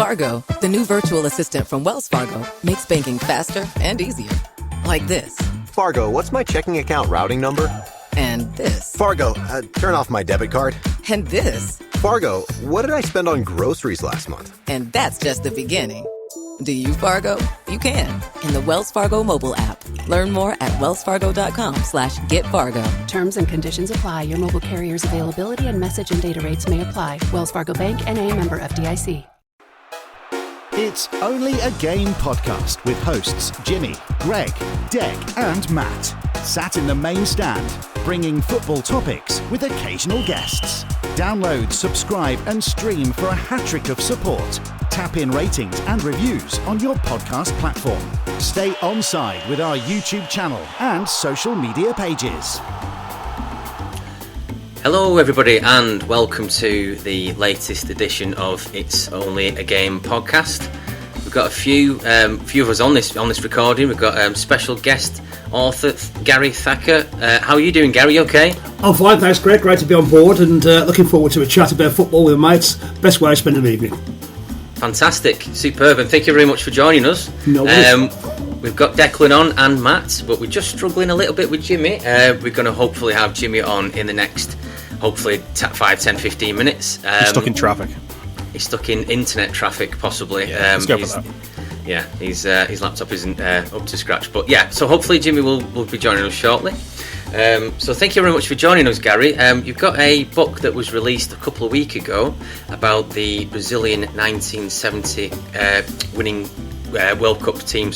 Fargo, the new virtual assistant from Wells Fargo, makes banking faster and easier. Like this. Fargo, what's my checking account routing number? And this. Fargo, turn off my debit card. And this. Fargo, what did I spend on groceries last month? And that's just the beginning. Do you Fargo? You can in the Wells Fargo mobile app. Learn more at wellsfargo.com/getfargo. Terms and conditions apply. Your mobile carrier's availability and message and data rates may apply. Wells Fargo Bank, N.A., member FDIC. It's Only a Game podcast with hosts Jimmy, Greg, Deg and Matt. Sat in the main stand, bringing football topics with occasional guests. Download, subscribe and stream for a hat-trick of support. Tap in ratings and reviews on your podcast platform. Stay onside with our YouTube channel and social media pages. Hello everybody and welcome to the latest edition of It's Only a Game podcast. We've got a few of us on this recording. We've got special guest author Gary Thacker. How are you doing, Gary? You okay? I'm fine, thanks, Greg. Great to be on board and looking forward to a chat about football with mates. Best way to spend an evening. Fantastic, superb, and thank you very much for joining us. No We've got Declan on and Matt, but we're just struggling a little bit with Jimmy. We're going to hopefully have Jimmy on in the next, hopefully 5, 10, 15 minutes. He's stuck in traffic. He's stuck in internet traffic, possibly. Yeah, let's go for that. Yeah, his laptop isn't up to scratch. But yeah, so hopefully Jimmy will be joining us shortly. So thank you very much for joining us, Gary. You've got a book that was released a couple of weeks ago about the Brazilian 1970 winning World Cup team, O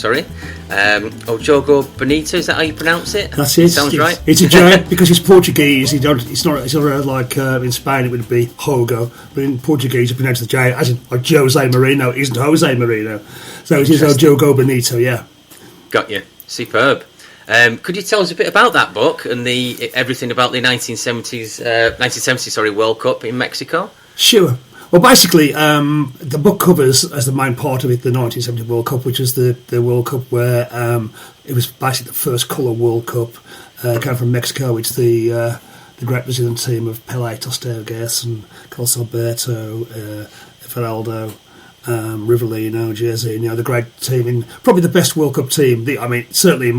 Jogo Bonito, is that how you pronounce it? That's it. Sounds right. It's a giant because it's Portuguese. It's not like in Spain it would be Jogo, but in Portuguese you pronounce the J as in like Jose Mourinho isn't Jose Mourinho, so it is O Jogo Bonito. Yeah. Got you. Superb. Could you tell us a bit about that book and everything about the 1970 World Cup in Mexico? Sure. Well, basically, the book covers, as the main part of it, the 1970 World Cup, which was the World Cup where it was basically the first colour World Cup. Came from Mexico. It's the great Brazilian team of Pelé, Tostão, Guess, and Carlos Alberto, Everaldo, Rivellino, Jairzinho. The great team, probably the best World Cup team. Certainly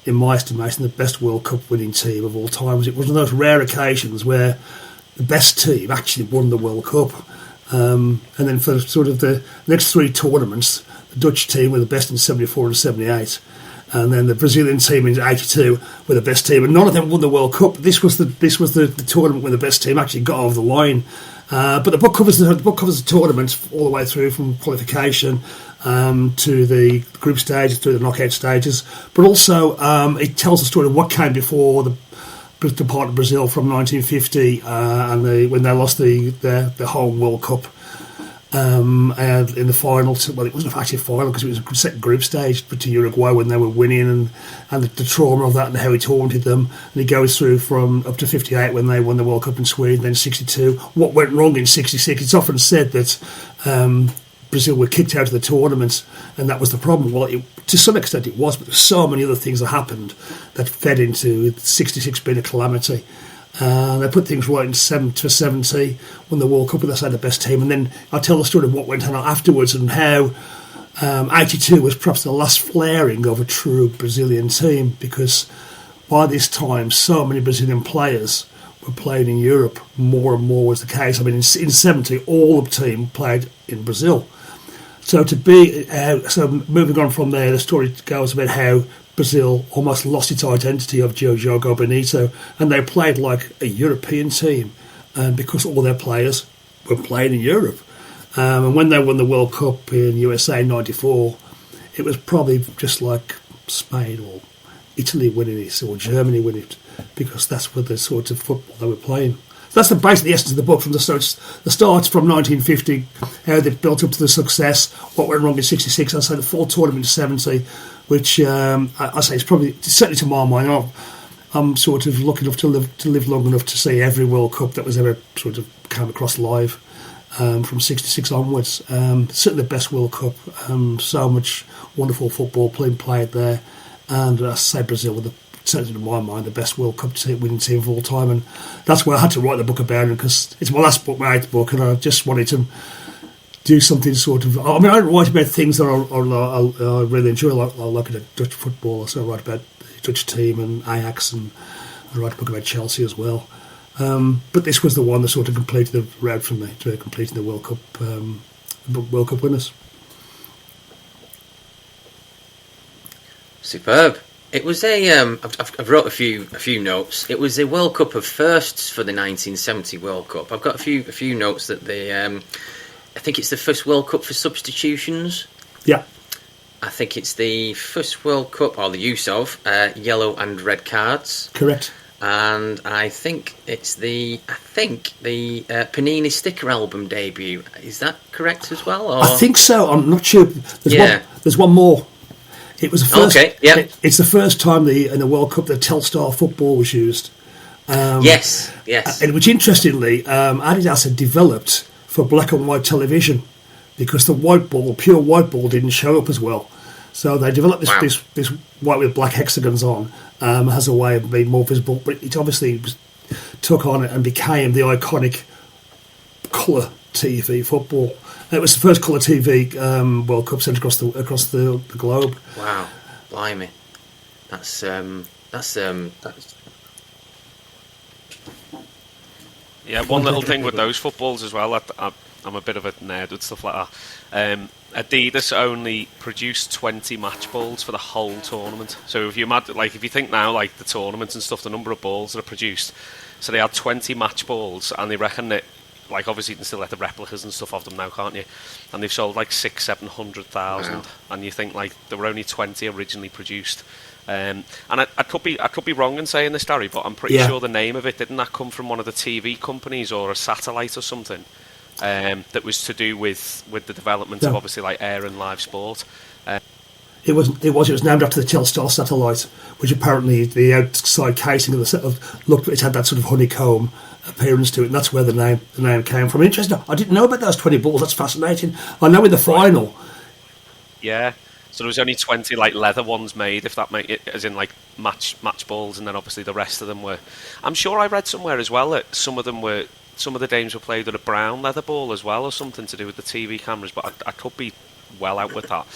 in my estimation, the best World Cup winning team of all time. It was one of those rare occasions where the best team actually won the World Cup. And then for sort of the next three tournaments, the Dutch team were the best in 74 and 78. And then the Brazilian team in 82 were the best team. And none of them won the World Cup. This was the tournament where the best team actually got over the line. But the book covers the tournament all the way through from qualification to the group stages, through the knockout stages. But also it tells the story of what came before the part of Brazil from 1950 when they lost the whole World Cup and in the final. Well, it wasn't actually a final because it was a second group stage, but to Uruguay when they were winning and the trauma of that and how it haunted them. And it goes through from up to 58 when they won the World Cup in Sweden, then 62. What went wrong in 66? It's often said that Brazil were kicked out of the tournament and that was the problem. Well, to some extent it was, but there's so many other things that happened that fed into 66 being a calamity. They put things right in 70, won the World Cup with us, had the best team, and then I'll tell the story of what went on afterwards and how 82 was perhaps the last flaring of a true Brazilian team, because by this time so many Brazilian players were playing in Europe. More and more was the case. In 70 all the team played in Brazil. So moving on from there, the story goes about how Brazil almost lost its identity of O Jogo Bonito, and they played like a European team, because all their players were playing in Europe. And when they won the World Cup in USA in '94, it was probably just like Spain or Italy winning it or Germany winning it, because that's what the sort of football they were playing. That's basically the essence of the book from the start. The start from 1950, how they built up to the success, what went wrong in 66. I say the full tournament in 70, which I say is probably, certainly to my mind, I'm sort of lucky enough to live long enough to see every World Cup that was ever sort of came across live from 66 onwards. Certainly the best World Cup. So much wonderful football played there, and I say Brazil were certainly in my mind the best World Cup winning team of all time, and that's why I had to write the book about it, because it's my last book, my eighth book, and I just wanted to do something sort of. I mean, I write about things that I really enjoy. I like at Dutch football. So I write about the Dutch team and Ajax, and I write a book about Chelsea as well. But this was the one that sort of completed the route for me to completing the World Cup winners. Superb. It was I've wrote a few notes. It was a World Cup of firsts for the 1970 World Cup. I've got a few notes that I think it's the first World Cup for substitutions. Yeah. I think it's the first World Cup, or the use of yellow and red cards. Correct. And I think it's the Panini sticker album debut. Is that correct as well? Or? I think so. I'm not sure. There's one more. It was the first. Okay, yeah. It's the first time in the World Cup that Telstar football was used. Yes. And which, interestingly, Adidas had developed for black and white television because the pure white ball, didn't show up as well. So they developed this white with black hexagons on as a way of being more visible. But it obviously took on it and became the iconic colour TV football. It was the first colour TV World Cup sent across the globe. Wow, blimey, that's. Yeah, one little thing with those footballs as well. I'm a bit of a nerd with stuff like that. Adidas only produced 20 match balls for the whole tournament. So if you think now, like the tournaments and stuff, the number of balls that are produced, so they had 20 match balls, and they reckon that, like, obviously you can still get the replicas and stuff of them now, can't you? And they've sold like 700,000, wow. And you think like there were only 20 originally produced. And I could be wrong in saying this, Darry, but I'm pretty sure the name of it, didn't that come from one of the TV companies or a satellite or something? That was to do with the development of obviously like air and live sport. It was named after the Telstar satellite, which apparently the outside casing of it had that sort of honeycomb appearance to it, and that's where the name came from. Interesting. I didn't know about those 20 balls. That's fascinating. I know in the final. Yeah. So there was only 20 like leather ones made, if that make it, as in like match balls, and then obviously the rest of them were. I'm sure I read somewhere as well that some of the games were played with a brown leather ball as well, or something to do with the TV cameras. But I could be well out with that.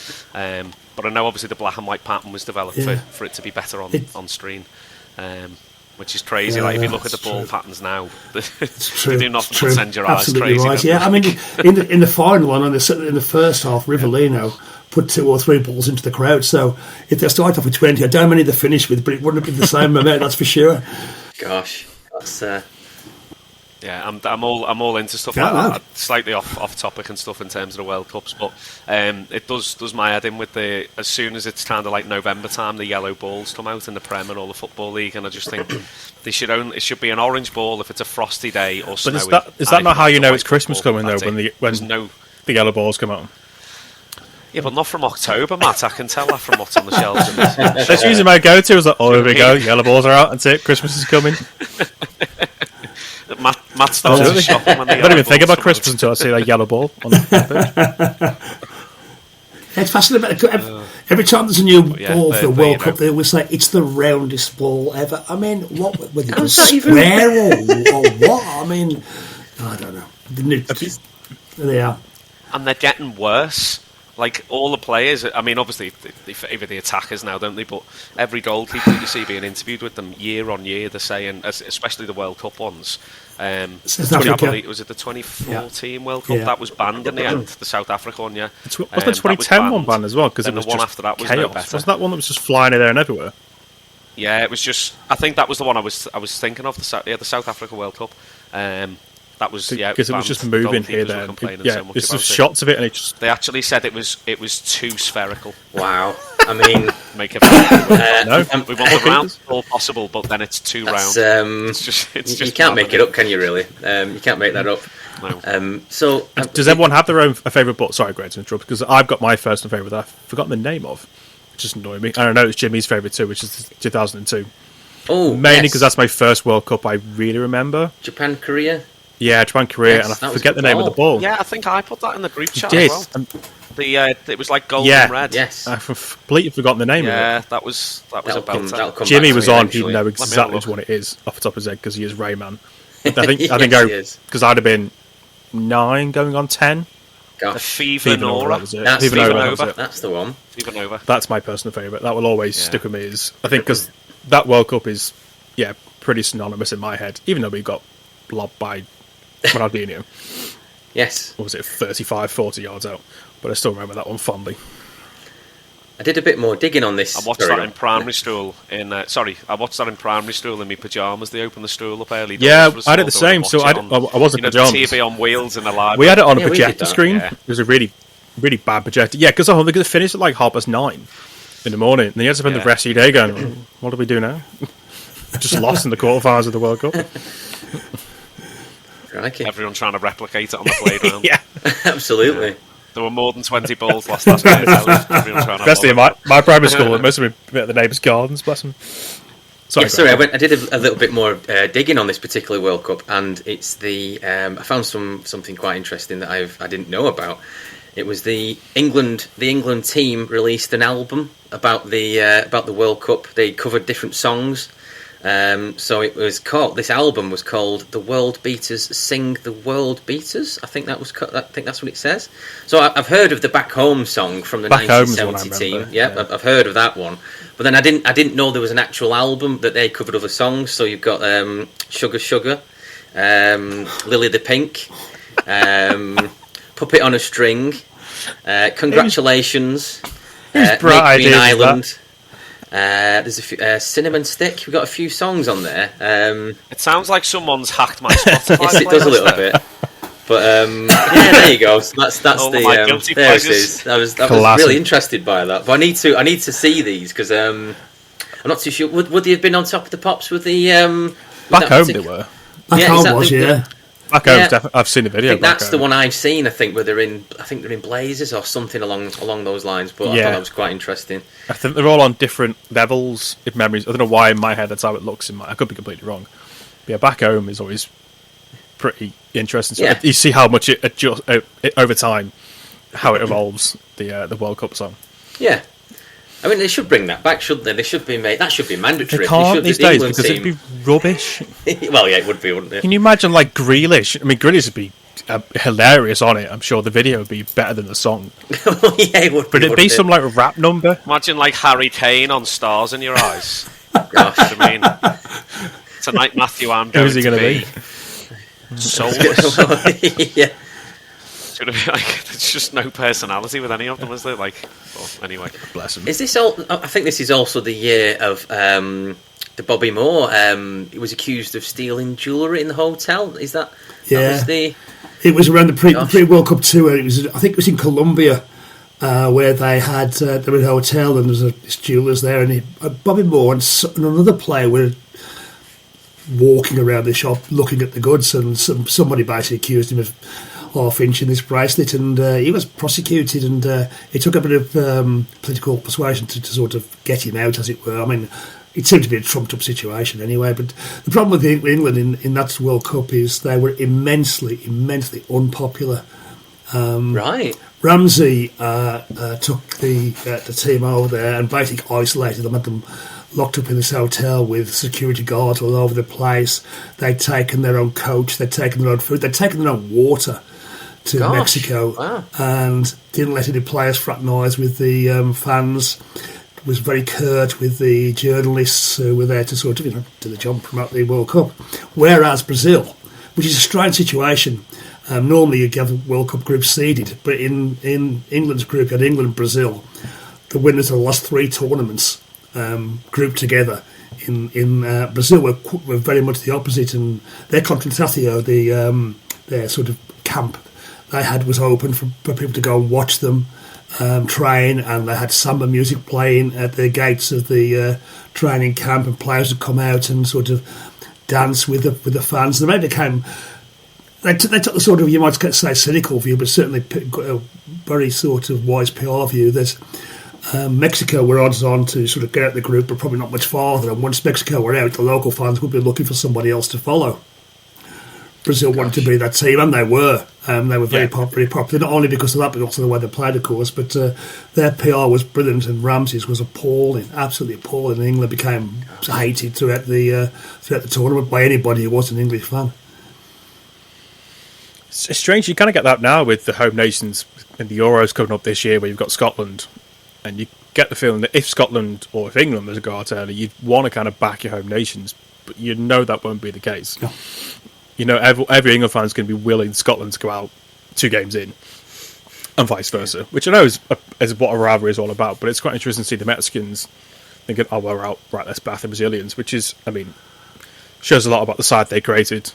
But I know obviously the black and white pattern was developed for it to be better on screen. Which is crazy. Like if you look at the ball patterns now, they do nothing but send your eyes crazy. Right. Yeah, I mean, in the final one, in the first half, Rivellino put 2 or 3 balls into the crowd. So if they start off with 20, I don't know how many they finish with, but it wouldn't have been the same amount. That's for sure. Gosh, that's. Yeah, I'm all into stuff like that. Slightly off topic and stuff in terms of the World Cups, but it does my head in with as soon as it's kind of like November time, the yellow balls come out in the Prem and all the Football League, and I just think it should be an orange ball if it's a frosty day or snowy. But is that not how you know it's Christmas coming though? When the yellow balls come out. Yeah, but not from October, Matt. I can tell that from what's on the shelves. That's usually my go-to. Is like, here we go, yellow balls are out. That's it. Christmas is coming. Matt starts shopping when I don't even think about Christmas until I see a yellow ball on the It's fascinating. Every time there's a new ball for the World Cup, they always say it's the roundest ball ever. I mean, what whether it's square or what? I mean, I don't know. They are, and they're getting worse. Like all the players, I mean, obviously they favour the attackers now, don't they? But every goalkeeper that you see being interviewed with them year on year, they're saying, especially the World Cup ones. Was it the 2014 World Cup that was banned in the end? The South Africa one, yeah. Wasn't the 2010 one banned as well? Because it was the one after that was chaos. No better. Wasn't that one that was just flying in there and everywhere? Yeah, it was just. I think that was the one I was thinking of. The South Africa World Cup. That was because it was just moving here there. There's some shots of it, and they actually said it was too spherical. Wow. I mean, make it. We want the round all possible, but then it's too round. You can't make it up, can you? Really? You can't make that up. No. Does everyone have their own favourite ball? Sorry, Greg, to interrupt, because I've got my first and favourite that I've forgotten the name of, which is annoying me. And I know it's Jimmy's favourite too, which is 2002. Oh, mainly because that's my first World Cup I really remember. Japan, Korea. Yeah, Japan, Korea, and I forget the name of the ball. Yeah, I think I put that in the group chat as well. It was like gold and red. Yes, I've completely forgotten the name of it. Yeah, that was a belter. Jimmy was on; he'd know exactly what it is off the top of his head because he is Rayman. I think because I'd have been 9 going on 10 The Fever Nova. That's That's Fever Fever Nova. Nova. That's the one. Fever Nova. That's my personal favourite. That will always stick with me. I think because that World Cup is, pretty synonymous in my head. Even though we got lobbed by Ronaldinho. Yes. Or was it 35, 40 yards out? But I still remember that one fondly. I did a bit more digging on this. I watched that in primary school. I watched that in primary school in my pyjamas. They opened the school up early. Yeah, I did the same. So I wasn't pyjamas. The TV on wheels in the library. We had it on a projector screen. Yeah. It was a really, really bad projector. Yeah, because it finished at like 9:30 in the morning. And then you had to spend the rest of your day going, what do we do now? Just lost in the quarterfinals of the World Cup. Everyone trying to replicate it on the playground. Yeah, absolutely. Yeah. There were more than 20 balls lost last night. Especially in my primary school, most of them at the neighbours' gardens, bless them. Sorry, I did a little bit more digging on this particular World Cup, and it's I found something quite interesting that I didn't know about. It was the England team released an album about the World Cup. They covered different songs. This album was called "The World Beaters Sing the World Beaters." I think that's what it says. So I've heard of the Back Home song from the 1970 team. Yeah, I've heard of that one. But then I didn't know there was an actual album that they covered other songs. So you've got Sugar Sugar, Lily the Pink, Puppet on a String, Congratulations, Make Me an Island. There's a few, Cinnamon Stick. We've got a few songs on there. It sounds like someone's hacked my Spotify. Yes, it does a little bit. But there you go. So that's there it is. I was really interested by that. But I need to see these because I'm not too sure. Would they have been on top of the pops with the Back Home? They were. Back Home was, yeah. Back Home, definitely. I've seen the video. I think that's the one I've seen. I think where they're in Blazers or something along those lines. But I thought that was quite interesting. I think they're all on different levels of memories. I don't know why in my head that's how it looks. I could be completely wrong. But yeah, Back Home is always pretty interesting. So you see how much it adjusts over time, how it evolves the World Cup song. Yeah. I mean, they should bring that back, shouldn't they? That should be mandatory. They can't these days because it'd be rubbish. Well, yeah, it would be, wouldn't it? Can you imagine, like, Grealish? I mean, Grealish would be hilarious on it. I'm sure the video would be better than the song. Yeah, it would be. But it'd be some, like, rap number. Imagine, like, Harry Kane on Stars in Your Eyes. Gosh, I mean, tonight, Matthew, I'm going Who's he going to be? Soulless. Yeah. It's going to be like, there's just no personality with any of them, is there? Like, well, anyway. Bless him. Is this all? I think this is also the year of the Bobby Moore. He was accused of stealing jewellery in the hotel. Is that? Yeah. That was it was around the pre-World Cup tour. I think it was in Colombia where they were in a hotel and there was this jeweller's there, and Bobby Moore and another player were walking around the shop looking at the goods, and somebody basically accused him of half-inching this bracelet, and he was prosecuted, and it took a bit of political persuasion to sort of get him out, as it were. I mean, it seemed to be a trumped-up situation anyway, but the problem with England in that World Cup is they were immensely unpopular. right. Ramsey took the team over there and basically isolated them, had them locked up in this hotel with security guards all over the place. They'd taken their own coach, they'd taken their own food, they'd taken their own water to Mexico, and didn't let any players fraternise with the fans. Was very curt with the journalists who were there to sort of do the job, promote the World Cup. Whereas Brazil, which is a strange situation, normally you get the World Cup group seeded, but in England's group, you had England and Brazil, the winners of the last three tournaments, grouped together. In Brazil were very much the opposite, and their Contratatio, their sort of camp they had was open for people to go and watch them train, and they had samba music playing at the gates of the training camp, and players would come out and sort of dance with the fans. And they became they took the sort of, you might say, cynical view, but certainly a very sort of wise PR view that Mexico were odds on to sort of get out the group, but probably not much farther. And once Mexico were out, the local fans would be looking for somebody else to follow. Brazil wanted to be that team, and they were. They were very popular, not only because of that, but also the way they played, of course. But their PR was brilliant, and Ramsey's was appalling, absolutely appalling. And England became hated throughout the tournament by anybody who was an English fan. It's strange. You kind of get that now with the home nations in the Euros coming up this year, where you've got Scotland, and you get the feeling that if Scotland or if England was to go out early, you'd want to kind of back your home nations, but you know that won't be the case. No. You know, every England fan is going to be willing Scotland to go out 2 games in, and vice versa, which I know is what a rivalry is all about. But it's quite interesting to see the Mexicans thinking, "Oh, well, we're out, right? Let's back the Brazilians," which is, I mean, shows a lot about the side they created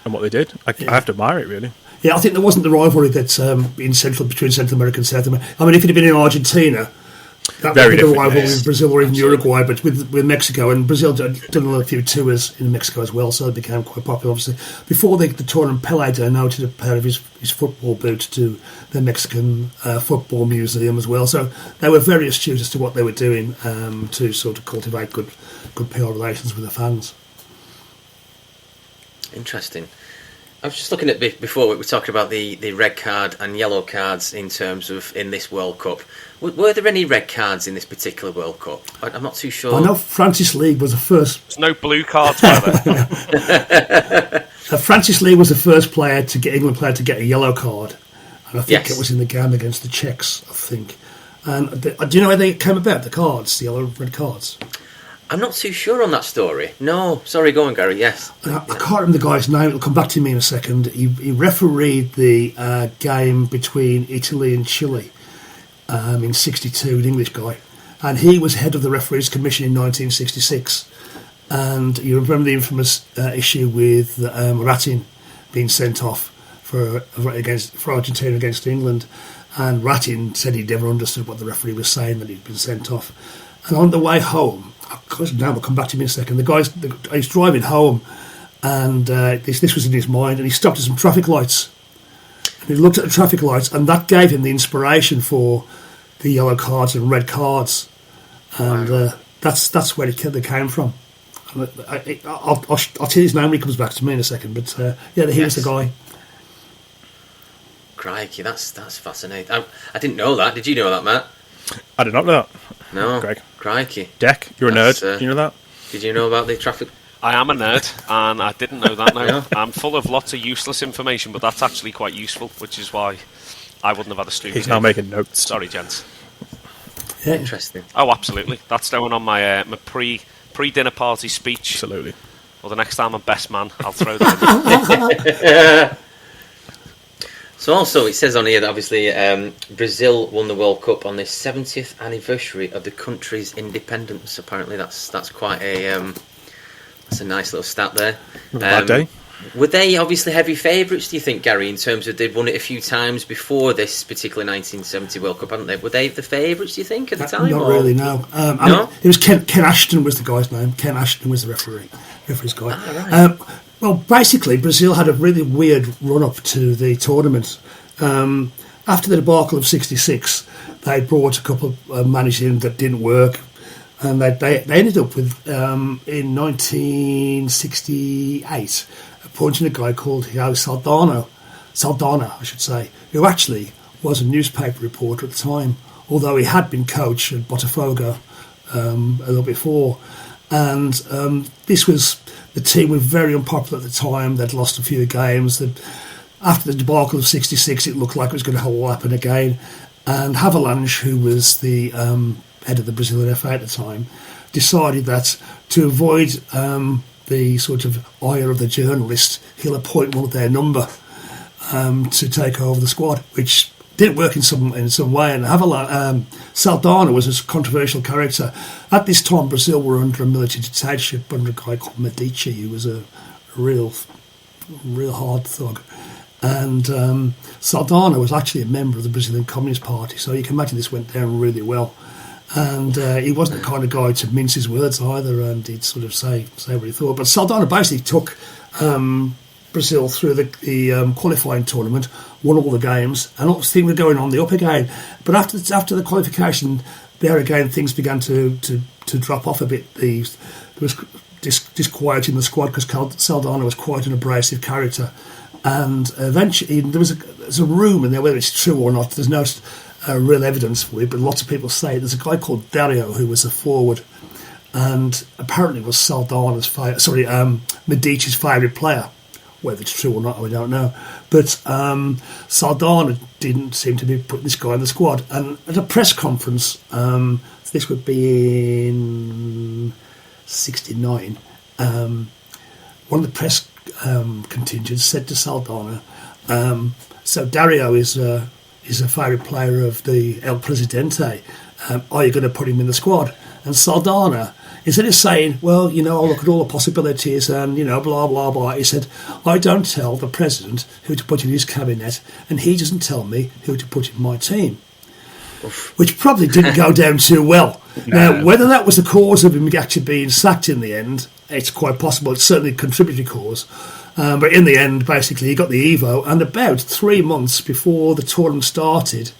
and what they did. I have to admire it, really. Yeah, I think there wasn't the rivalry that's between Central America and South America. I mean, if it had been in Argentina, that would be the rivalry with Brazil or even Uruguay, but with Mexico, and Brazil done a few tours in Mexico as well, so it became quite popular, obviously. Before the tournament, Pelé donated a pair of his football boots to the Mexican Football Museum as well, so they were very astute as to what they were doing to sort of cultivate good PR relations with the fans. Interesting. I was just looking at before we were talking about the red card and yellow cards in terms of in this World Cup. Were there any red cards in this particular World Cup? I'm not too sure. I know Francis League was the first. There's no blue cards, were there? Francis League was the first England player to get a yellow card, and I think it was in the game against the Czechs. I think. And do you know how they came about? The cards, the yellow red cards. I'm not too sure on that story. No, sorry, go on, Gary. Yes, I can't remember the guy's name. It'll come back to me in a second. He refereed the game between Italy and Chile in '62. An English guy, and he was head of the referees commission in 1966. And you remember the infamous issue with Ratin being sent off for Argentina against England, and Ratin said he'd never understood what the referee was saying, that he'd been sent off. And on the way home, now we'll come back to me in a second. He's driving home, and this was in his mind, and he stopped at some traffic lights. And he looked at the traffic lights, and that gave him the inspiration for the yellow cards and red cards, and that's where they came from. I'll tell you his name when he comes back to me in a second. But he was the guy. Crikey, that's fascinating. I didn't know that. Did you know that, Matt? I did not know that. No, Greg. Crikey. Deck, you're a nerd. Did you know that? Did you know about the traffic? I am a nerd, and I didn't know that. No, I'm full of lots of useless information, but that's actually quite useful, which is why I wouldn't have had a stupid. He's now making notes. Sorry, gents. Yeah. Interesting. Oh, absolutely. That's going on my my pre-dinner party speech. Absolutely. Well, the next time I'm best man, I'll throw that in. So also, it says on here that obviously Brazil won the World Cup on the 70th anniversary of the country's independence. Apparently, that's quite that's a nice little stat there. Bad day. Were they obviously heavy favourites, do you think, Gary, in terms of they'd won it a few times before this particular 1970 World Cup, hadn't they? Were they the favourites, do you think, at the time? Not really, no. No? It was Ken Ashton was the guy's name. Ken Ashton was the referee's guy. Right. Well, basically, Brazil had a really weird run-up to the tournament. After the debacle of '66, they brought a couple of managers in that didn't work, and they ended up with, in 1968, appointing a guy called Saldana, I should say, who actually was a newspaper reporter at the time, although he had been coach at Botafogo a little before. And the team were very unpopular at the time. They'd lost a few games. After the debacle of '66, it looked like it was going to all happen again. And Havelange, who was the head of the Brazilian FA at the time, decided that to avoid the sort of ire of the journalists, he'll appoint one of their number to take over the squad, which didn't work in some way. And Saldana was a controversial character. At this time, Brazil were under a military dictatorship under a guy called Medici, who was a real hard thug. And Saldana was actually a member of the Brazilian Communist Party, so you can imagine this went down really well. And he wasn't the kind of guy to mince his words either, and he'd sort of say what he thought. But Saldana basically took Brazil through the qualifying tournament, won all the games, and all things were going on the up again. But after the qualification, there again things began to drop off a bit. There was disquiet in the squad because Saldana was quite an abrasive character, and eventually there's a rumour there, whether it's true or not. There's no real evidence for it, but lots of people say there's a guy called Dario who was a forward, and apparently was Medici's favourite player Whether it's true or not, we don't know. But Saldana didn't seem to be putting this guy in the squad. And at a press conference, this would be in '69, one of the press contingents said to Saldana, so Dario is a favourite player of the El Presidente. Are you going to put him in the squad? And Saldana, instead of saying, well, I'll look at all the possibilities and, blah, blah, blah, he said, I don't tell the president who to put in his cabinet, and he doesn't tell me who to put in my team. Oof. Which probably didn't go down too well. No. Now, whether that was the cause of him actually being sacked in the end, it's quite possible. It's certainly a contributory cause. But in the end, basically, he got the Evo, and about 3 months before the tournament started,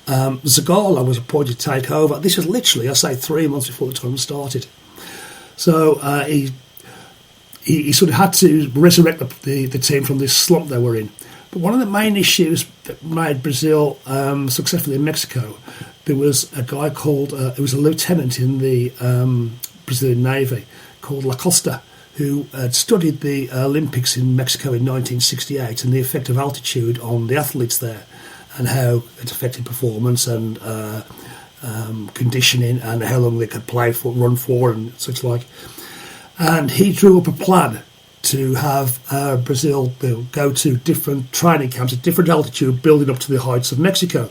Zagallo was appointed to take over. This was literally, 3 months before the tournament started. So he sort of had to resurrect the team from this slump they were in. But one of the main issues that made Brazil successful in Mexico, there was a guy called, he was a lieutenant in the Brazilian Navy called La Costa, who had studied the Olympics in Mexico in 1968 and the effect of altitude on the athletes there and how it affected performance and conditioning and how long they could run for and such like. And he drew up a plan to have Brazil go to different training camps at different altitude, building up to the heights of Mexico.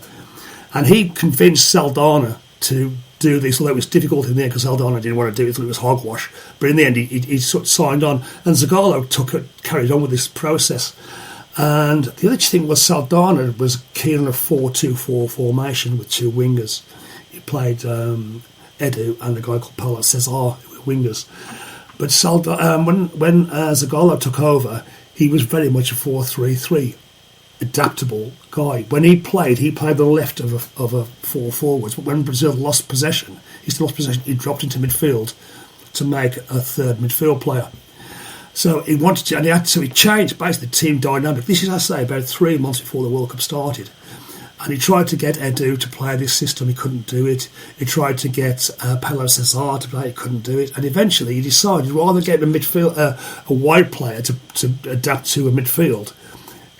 And he convinced Saldana to do this, although it was difficult in the end because Saldana didn't want to do it, thought it was hogwash. But in the end, he sort of signed on, and Zagallo carried on with this process. And the other thing was Saldana was keen on a 4-2-4 formation with two wingers. He played Edu and a guy called Paulo Cesar, who were wingers. But when Zagallo took over, he was very much a 4-3-3, adaptable guy. When he played the left of a four forwards. But when Brazil lost possession, he dropped into midfield to make a third midfield player. So he wanted to, and he changed basically the team dynamic. This is, I say, about 3 months before the World Cup started. And he tried to get Edu to play this system, he couldn't do it. He tried to get Paulo Cesar to play, he couldn't do it. And eventually he decided, rather than getting a wide player to adapt to a midfield,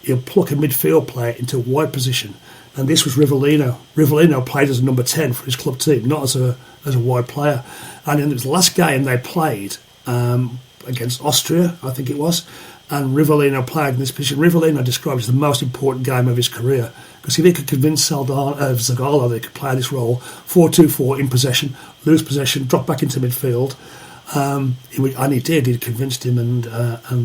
he'll pluck a midfield player into a wide position. And this was Rivellino. Rivellino played as a number 10 for his club team, not as a wide player. And in the last game they played against Austria, I think it was, and Rivellino played in this position. Rivellino described as the most important game of his career, because if he could convince Zagallo that he could play this role, 4-2-4 in possession, lose possession, drop back into midfield, and he did. He convinced him, and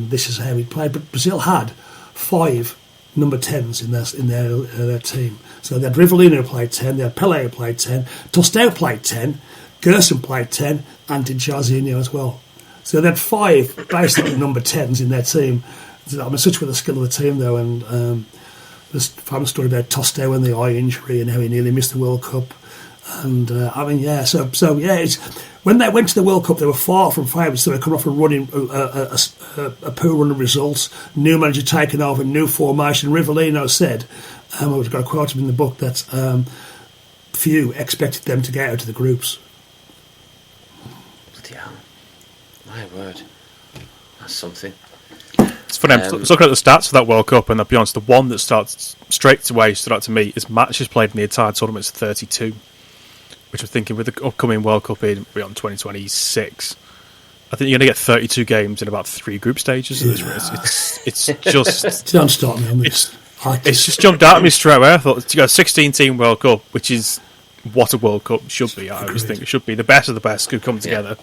this is how he played. But Brazil had 5 number 10s in their team. So they had Rivellino who played 10, they had Pelé who played 10, Tostão played 10, Gerson played 10, and did Jairzinho as well. So they had 5 basically number 10s in their team. I mean, such was the skill of the team, though. And there's a famous story about Tostão and the eye injury and how he nearly missed the World Cup. And it's when they went to the World Cup, they were far from favourites. They were coming off a poor run of results. New manager taking over, new formation. Rivellino said, I've got a quote him in the book, that few expected them to get out of the groups. Bloody hell. My word. That's something. It's funny, I was looking at the stats for that World Cup, and I'll be honest, the one that starts straight away stood out to me is matches played in the entire tournament is 32, which I'm thinking with the upcoming World Cup in 2026, I think you're going to get 32 games in about 3 group stages of this race. It's just... Don't start me on this. It's just jumped out at me straight away. I thought, to go 16-team World Cup, which is what a World Cup should be. I always think it should be. The best of the best could come together.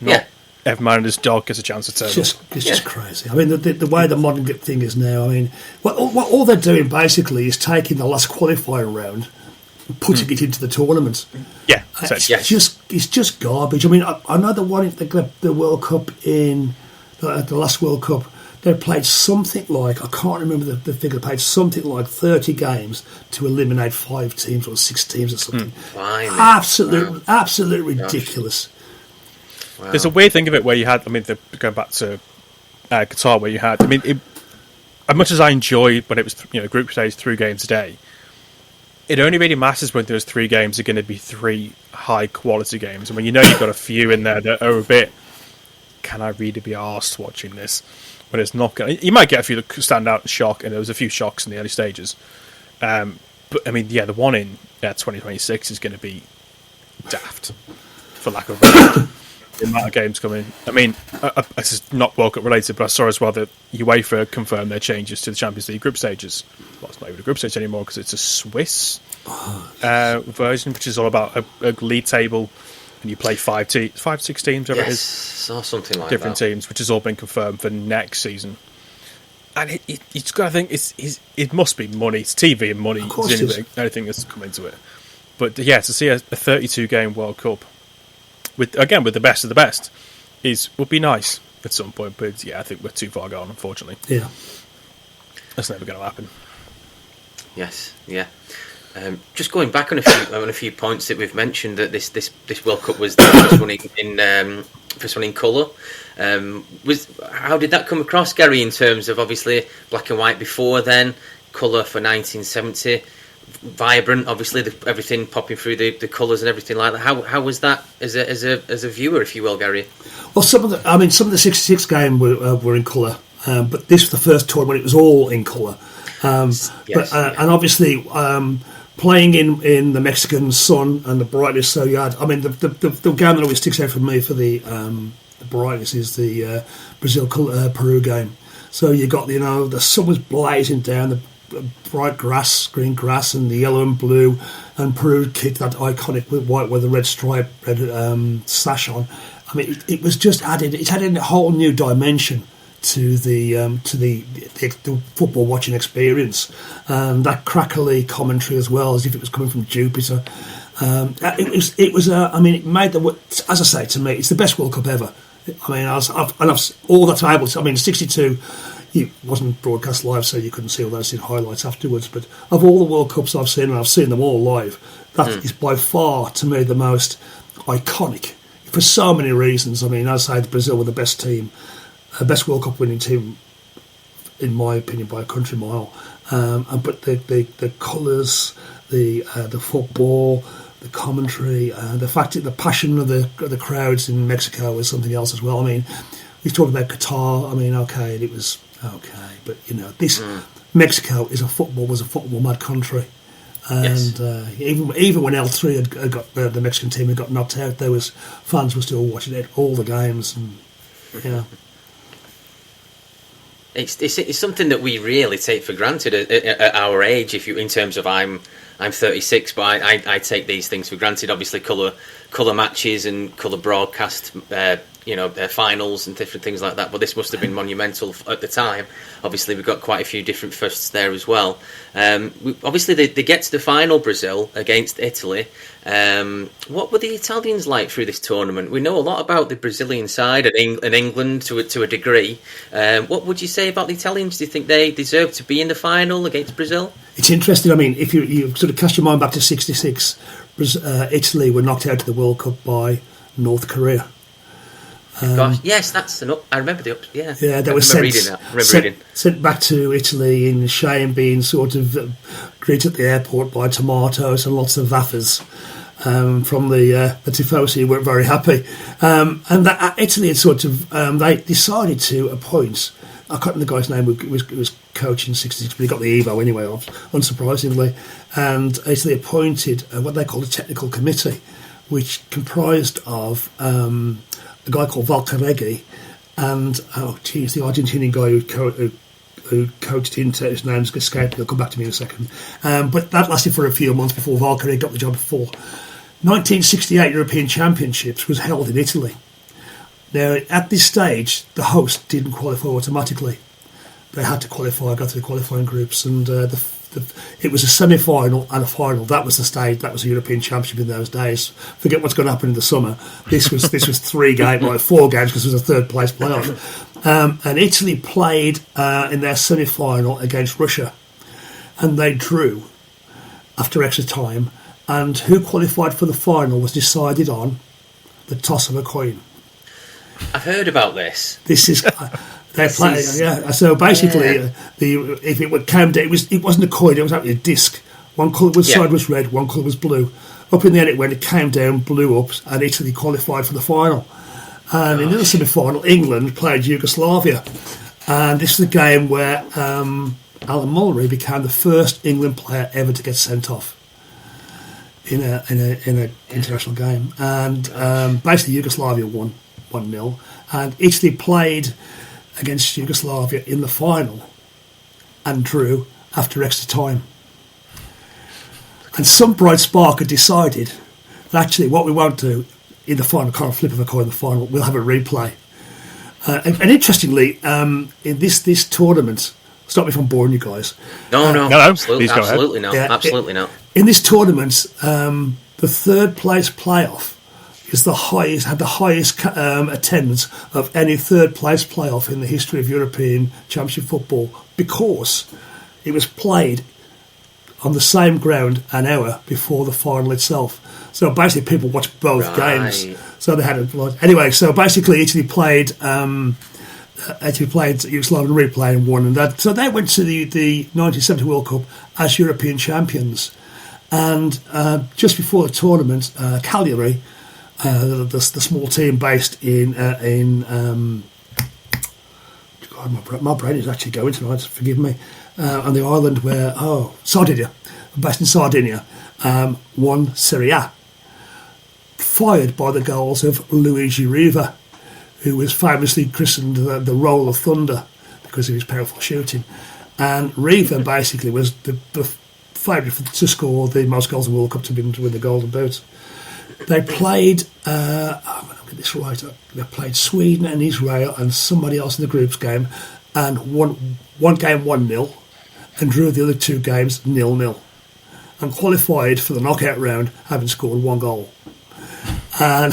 Not every man and his dog gets a chance to turn up. It's just crazy. I mean, the way the modern thing is now, I mean, what all they're doing basically is taking the last qualifying round and putting it into the tournament. Yeah, it's just garbage. I mean, I know the World Cup in the last World Cup, they played something like, I can't remember the figure, they played something like 30 games to eliminate 5 teams or 6 teams or something. Absolutely ridiculous. Wow. There's a weird thing of it where you had, I mean, going back to Qatar, where you had, I mean, as much as I enjoyed when it was, group stage 3 games a day, it only really matters when those 3 games are going to be 3 high quality games. And when you've got a few in there that are a bit, can I really be arsed watching this? when it's not going. You might get a few that stand out and shock, and there was a few shocks in the early stages. But I mean, the one in 2026 is going to be daft, for lack of the amount of games coming. I mean, this is not World Cup related, but I saw as well that UEFA confirmed their changes to the Champions League group stages. Well, it's not even a group stage anymore because it's a Swiss version, which is all about a league table, and you play 5, 6 teams, whatever it is, or something like different that. teams, which has all been confirmed for next season. And it's got to think it must be money. It's TV and money. It's anything that's come into it. But yeah, to see a 32-game World Cup with the best of the best would be nice at some point. But yeah, I think we're too far gone, unfortunately. Yeah, that's never going to happen. Yes, yeah. Just going back on a few points that we've mentioned, that this World Cup was the first one in colour. How did that come across, Gary? In terms of obviously black and white before then, colour for 1970, vibrant. Obviously, everything popping through the colours and everything like that. How was that as a viewer, if you will, Gary? Well, some of the 66 games were in colour, but this was the first tournament it was all in colour. Yes, and obviously. Playing in the Mexican sun and the brightness, so you had. I mean, the game that always sticks out for me for the brightness is the Brazil Peru game. So you got the sun was blazing down, the bright green grass, and the yellow and blue, and Peru kicked that iconic white with a red stripe, red sash on. I mean, it was just added. It's added a whole new dimension to the football watching experience, and that crackly commentary as well, as if it was coming from Jupiter. It was. I mean, it made as I say, to me, it's the best World Cup ever. I mean, I've all that I'm able to. I mean, 62. It wasn't broadcast live, so you couldn't see all those highlights afterwards. But of all the World Cups I've seen, and I've seen them all live, that is by far, to me, the most iconic for so many reasons. I mean, as I say, Brazil were the best team. Best World Cup winning team, in my opinion, by a country mile. But the colours, the football, the commentary, the fact that the passion of the crowds in Mexico was something else as well. I mean, we talked about Qatar. I mean, okay, it was okay, but this Mexico was a football mad country. And even when L3 had got the Mexican team had got knocked out, there was fans were still watching it, all the games, and It's something that we really take for granted at our age. In terms of I'm 36, but I take these things for granted. Obviously, colour matches and colour broadcast, finals and different things like that. But this must have been monumental at the time. Obviously, we've got quite a few different firsts there as well. Obviously, they get to the final, Brazil against Italy. What were the Italians like through this tournament? We know a lot about the Brazilian side and England to a degree. What would you say about the Italians? Do you think they deserve to be in the final against Brazil? It's interesting. I mean, if you sort of cast your mind back to 66, Italy were knocked out of the World Cup by North Korea. Gosh, yes, that's I remember Yeah, they were sent back to Italy in shame, being sort of greeted at the airport by tomatoes and lots of waffles from the tifosi, who weren't very happy. And that Italy had sort of they decided to appoint. I can't remember the guy's name who was coaching 66, but he got the Evo anyway, unsurprisingly. And Italy appointed what they called a technical committee, which comprised of a guy called Valcareggi and the Argentinian guy who coached Inter, his name's escaped. He'll come back to me in a second. But that lasted for a few months before Valcareggi got the job. Before 1968 European Championships was held in Italy. Now, at this stage, the host didn't qualify automatically. They had to qualify, go through the qualifying groups, and it was a semi-final and a final. That was the stage. That was a European Championship in those days. Forget what's going to happen in the summer. This was 4 games, because it was a third place playoff. And Italy played in their semi-final against Russia, and they drew after extra time. And who qualified for the final was decided on the toss of a coin. I've heard about this. This is they're playing, yeah. So basically, if it came down, it wasn't a coin; it was actually a disc. One side was red, one colour was blue. Up in the end, it came down, blew up, and Italy qualified for the final. And in the semi-final, England played Yugoslavia, And this is a game where Alan Mullery became the first England player ever to get sent off in a international game. And basically Yugoslavia won 1-0, and Italy played against Yugoslavia in the final and drew after extra time. And some bright spark had decided that actually what we won't do in the final, kind of flip of a coin in the final, we'll have a replay. And interestingly, in this tournament, stop me if I'm boring you guys. No, absolutely not. Yeah, Absolutely not. In this tournament, the third place playoff had the highest attendance of any third place playoff in the history of European Championship football, because it was played on the same ground an hour before the final itself. So basically, people watched both games. So they had anyway. So basically, Italy played Yugoslavia in replay and won, and that. So they went to the 1970 World Cup as European champions. And just before the tournament, Cagliari, the small team based in God, my brain is actually going tonight. Forgive me. On the island where Sardinia, based in Sardinia, won Serie A, fired by the goals of Luigi Riva, who was famously christened the Roll of Thunder because of his powerful shooting. And Riva basically was the favourite to score the most goals in the World Cup to win the Golden Boot. They played, I'm going to get this right, they played Sweden and Israel and somebody else in the groups game, and won one game 1-0 and drew the other two games 0-0, and qualified for the knockout round having scored one goal. And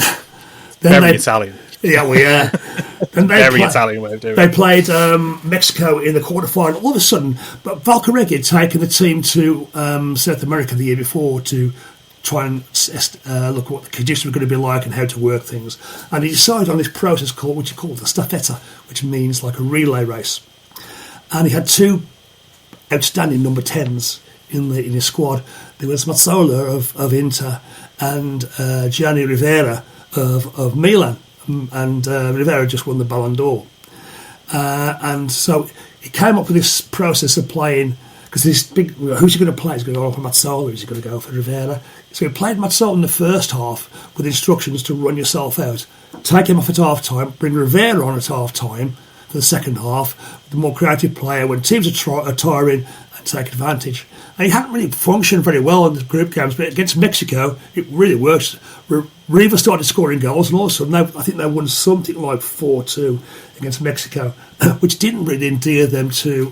then Italian. Yeah, And Italian way of doing it. They played Mexico in the quarterfinal. All of a sudden, but Valcareggi had taken the team to South America the year before to try and look what the conditions were going to be like and how to work things. And he decided on this process which he called the staffetta, which means like a relay race. And he had two outstanding number 10s in his squad. There was Mazzola of Inter and Gianni Rivera of Milan. And Rivera just won the Ballon d'Or. And so he came up with this process of playing, because this big, who's he going to play? He's going to go for Mazzola, is he going to go for Rivera? So he played Mazzola in the first half with instructions to run yourself out, take him off at half time, bring Rivera on at half time for the second half, the more creative player when teams are tiring, and take advantage. And he hadn't really functioned very well in the group games, but against Mexico, it really worked. Riva started scoring goals, and all of a sudden, I think they won something like 4-2 against Mexico, which didn't really endear them to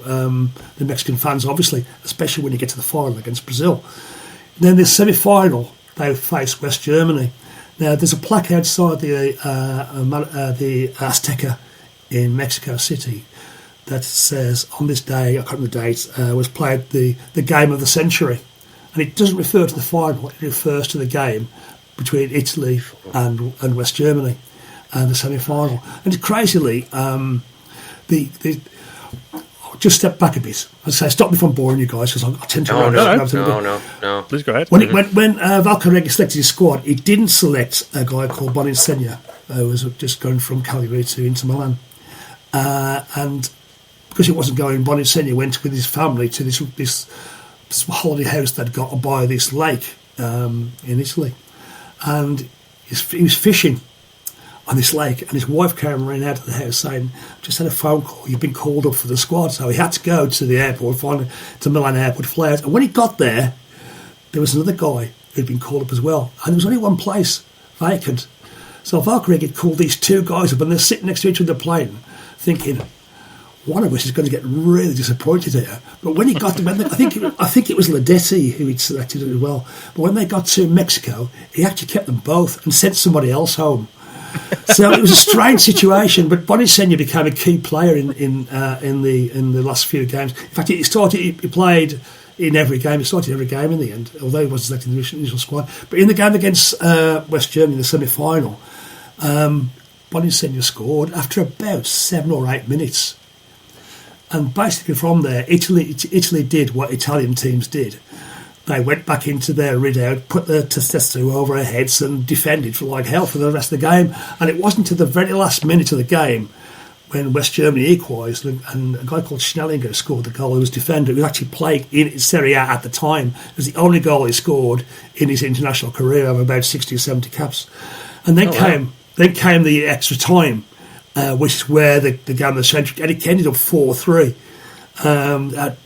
the Mexican fans, obviously, especially when you get to the final against Brazil. And then the semi-final, they faced West Germany. Now, there's a plaque outside the Azteca in Mexico City that says, on this day, I can't remember the date, was played the game of the century. And it doesn't refer to the final, it refers to the game between Italy and West Germany and the semi-final. And crazily, just step back a bit. I'd say, stop me from boring you guys, because I tend to... No. Please go ahead. When Valcareggi selected his squad, he didn't select a guy called Boninsegna, who was just going from Cagliari to Inter Milan. And because he wasn't going, Boninsegna went with his family to this holiday house they'd got by this lake in Italy. And he was fishing on this lake, and his wife came running out of the house saying, just had a phone call, you've been called up for the squad. So he had to go to the airport, to Milan airport, fly out. And when he got there, there was another guy who'd been called up as well. And there was only one place vacant. So Valcareggi had called these two guys up, and they're sitting next to each other playing, thinking, one of us is going to get really disappointed here. But when he got to, I think it was Ledetti who he'd selected as well. But when they got to Mexico, he actually kept them both and sent somebody else home. So it was a strange situation. But Boninsegna became a key player in the last few games. In fact, he played in every game. He started every game in the end, although he wasn't selected in the initial squad. But in the game against West Germany in the semi-final, Boninsegna scored after about 7 or 8 minutes. And basically from there, Italy did what Italian teams did. They went back into their redoubt, put the Testo over our heads and defended for like hell for the rest of the game. And it wasn't until the very last minute of the game when West Germany equalised, and a guy called Schnellinger scored the goal. He was defender. He was actually playing in Serie A at the time. It was the only goal he scored in his international career of about 60 or 70 caps. And then came the extra time, which is where the game of the century, and it ended up 4-3.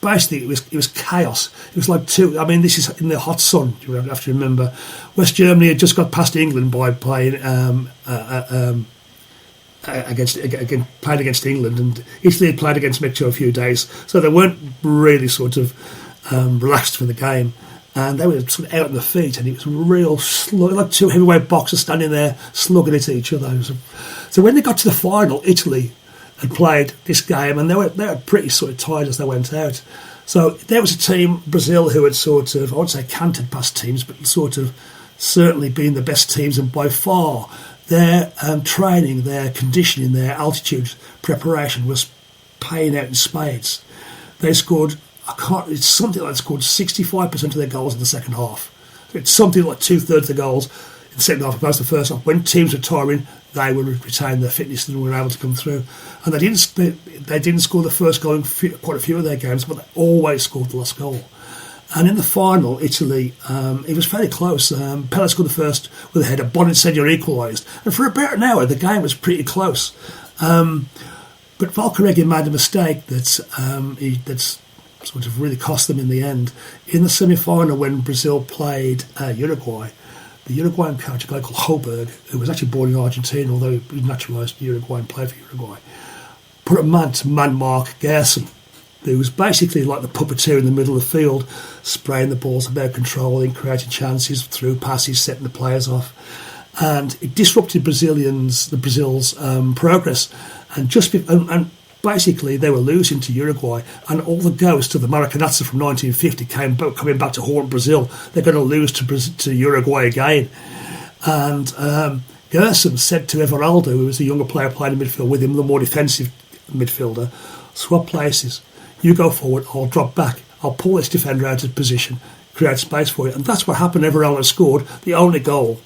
Basically, it was chaos. It was like this is in the hot sun. You have to remember, West Germany had just got past England by playing against England, and Italy had played against Mexico a few days, so they weren't really sort of relaxed for the game, and they were sort of out on the feet, and it was real slug, like two heavyweight boxers standing there slugging at each other. So when they got to the final, Italy had played this game, and they were pretty sort of tired as they went out. So there was a team, Brazil, who had sort of, I wouldn't say cantered past teams, but sort of certainly been the best teams, and by far their training, their conditioning, their altitude preparation was paying out in spades. They scored, it's something like they scored 65% of their goals in the second half. It's something like 2/3 of the goals in the second half opposed to the first half. When teams were tiring, they would retain their fitness and were able to come through. And they didn't score the first goal in quite a few of their games, but they always scored the last goal. And in the final, Italy, it was fairly close. Pele scored the first with a header. Boninsegna equalised. And for about an hour, the game was pretty close. But Valcareggi made a mistake that's sort of really cost them in the end. In the semi-final, when Brazil played Uruguay, the Uruguayan coach, a guy called Hoberg, who was actually born in Argentina, although he naturalised Uruguay and played for Uruguay, put a man mark Gerson, who was basically like the puppeteer in the middle of the field, spraying the balls about controlling, creating chances through passes, setting the players off. And it disrupted Brazil's progress. And basically they were losing to Uruguay, and all the ghosts of the Maracanã from 1950 coming back to haunt Brazil. They're going to lose to Uruguay again. And Gerson said to Everaldo, who was the younger player playing in midfield with him, the more defensive midfielder, swap places. You go forward, I'll drop back. I'll pull this defender out of position, create space for you. And that's what happened. Everaldo scored the only goal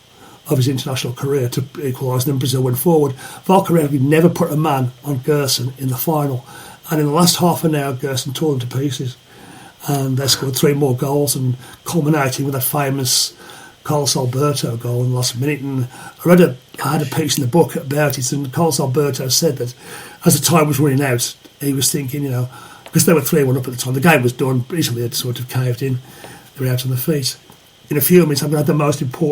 of his international career to equalise, and then Brazil went forward. Valcareggi never put a man on Gerson in the final. And in the last half an hour, Gerson tore them to pieces. And they scored 3 more goals, and culminating with that famous Carlos Alberto goal in the last minute. And I had a piece in the book about it, and Carlos Alberto said that as the time was running out, he was thinking, because they were 3-1 up at the time, the game was done, Italy had sort of caved in, they were out on their feet. In a few minutes, I'm going to have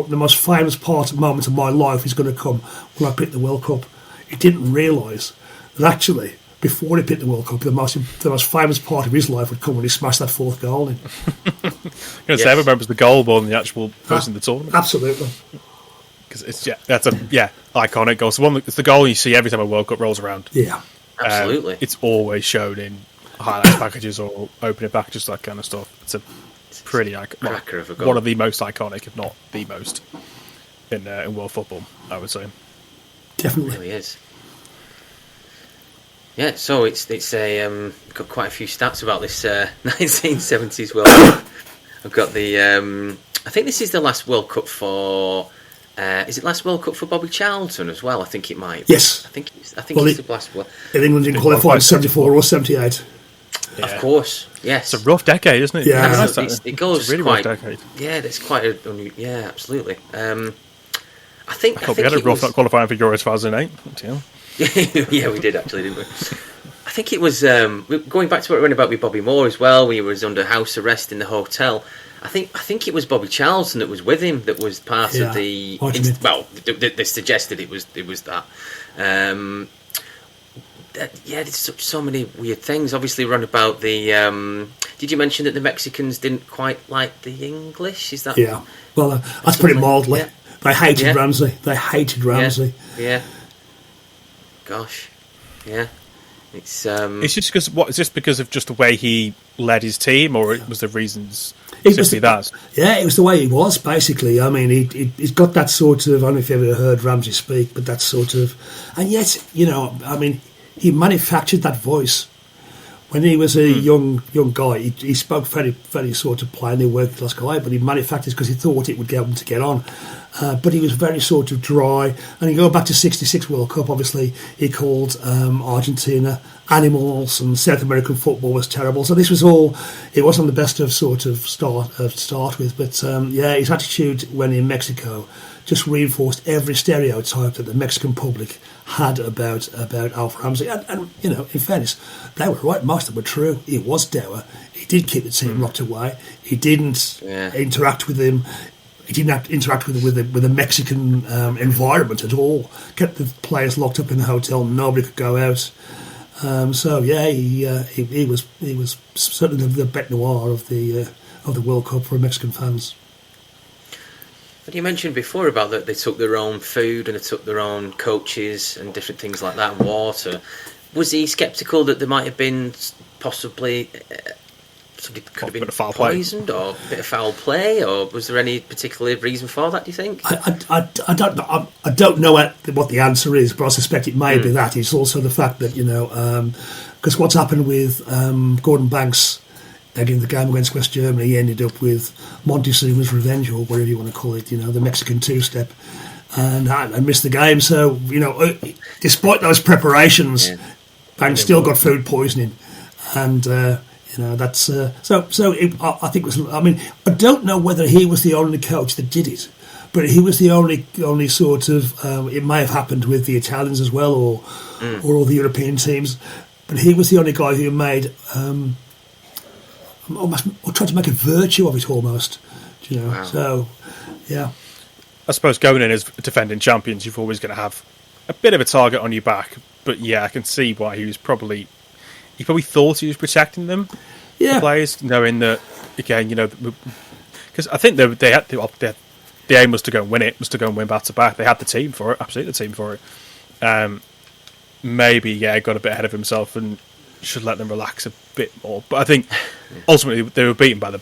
the most famous moment of my life is going to come when I pick the World Cup. He didn't realise that actually, before he picked the World Cup, the most famous part of his life would come when he smashed that 4th goal in. I'm going to say, everyone remembers the goal more than the actual person in the tournament. Absolutely. Because that's a iconic goal. It's the goal you see every time a World Cup rolls around. Yeah, absolutely. It's always shown in highlights packages or opening packages, that kind of stuff. It's a pretty cracker of a goal. One of the most iconic, if not the most, in world football, I would say. Definitely, it really is. Yeah, so it's got quite a few stats about this 1970s World Cup. I've got the I think this is the last World Cup for. Is it last World Cup for Bobby Charlton as well? I think it might be. Yes. I think it's the last one. England didn't qualify in 74 or 78. Yeah. Of course, yes. It's a rough decade, isn't it? Yeah, it goes it's a really quite. Rough decade. Yeah, it's quite. Yeah, absolutely. I think we had a rough not qualifying for Euro 2008. Yeah, we did actually, didn't we? I think it was going back to what we went about with Bobby Moore as well. When he was under house arrest in the hotel. I think it was Bobby Charlton that was with him. That was part of the. They suggested it was that. There's so many weird things. Obviously, run about the. Did you mention that the Mexicans didn't quite like the English? Is that? Yeah. Well, that's pretty mildly. Yeah. They hated Ramsey. Ramsey. Yeah. Gosh. Yeah. It's just because. What is this because of just the way he led his team, or was there reasons? That. Yeah, it was the way he was, basically. I mean, he's got that sort of, I don't know if you've ever heard Ramsey speak, but that sort of, and yet, he manufactured that voice When he was a young guy, he spoke very sort of plainly, working class guy, but he manufactured because he thought it would get him to get on. But he was very sort of dry. And you go back to '66 World Cup, obviously, he called Argentina animals, and South American football was terrible. So this was all, it wasn't the best of sort of start with. But his attitude when in Mexico just reinforced every stereotype that the Mexican public had about Alf Ramsey. And in fairness, they were right. Most of them were true. He was dour. He did keep the team locked away. He didn't interact with them. He didn't interact with the Mexican environment at all. Kept the players locked up in the hotel. Nobody could go out. He was certainly the bête noir of the World Cup for Mexican fans. But you mentioned before about that they took their own food and they took their own coaches and different things like that, and water. Was he sceptical that there might have been possibly somebody could have been poisoned or a bit of foul play, or was there any particular reason for that, do you think? I don't know. I don't know what the answer is, but I suspect it may be that. It's also the fact that, because what's happened with Gordon Banks in the game against West Germany, he ended up with Montezuma's revenge, or whatever you want to call it, the Mexican two-step, and I missed the game. So, despite those preparations, Banks still got food poisoning, and that's so. I think it was. I mean, I don't know whether he was the only coach that did it, but he was the only sort of. It may have happened with the Italians as well, or all the European teams, but he was the only guy who made. Or tried to make a virtue of it almost, Wow. So, yeah. I suppose going in as defending champions, you're always going to have a bit of a target on your back. But yeah, I can see why he probably thought he was protecting them, the players, knowing that again, because I think they had the aim was to go and win it, was to go and win back to back. They had the team for it, absolutely the team for it. Maybe got a bit ahead of himself and should let them relax a bit more. But I think ultimately they were beaten by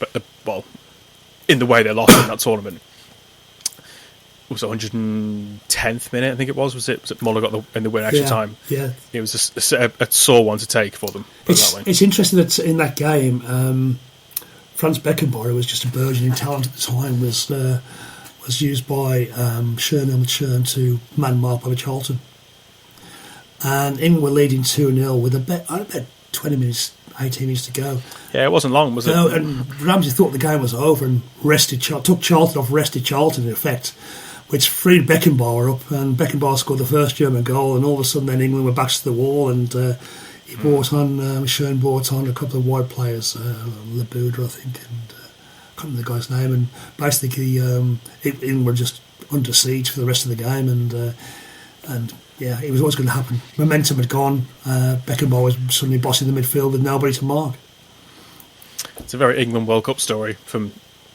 in the way they lost in that tournament. It was 110th minute, I think it was. Was it Muller got in the win extra time? Yeah. It was a sore one to take for them. It's interesting that in that game, Franz Beckenbauer, who was just a burgeoning talent at the time, was used by Helmut Schön to man mark Bobby Charlton. And England were leading 2-0 with about 20 minutes, 18 minutes to go. Yeah, it wasn't long, was it? And Ramsey thought the game was over and took Charlton off, rested Charlton in effect, which freed Beckenbauer up, and Beckenbauer scored the first German goal, and all of a sudden then England were back to the wall, and he brought on, Schön brought on a couple of wide players, Lebuda, I think, and I can't remember the guy's name, and basically England were just under siege for the rest of the game, and yeah, it was always going to happen. Momentum had gone. Beckenbauer was suddenly bossing the midfield with nobody to mark. It's a very England World Cup story from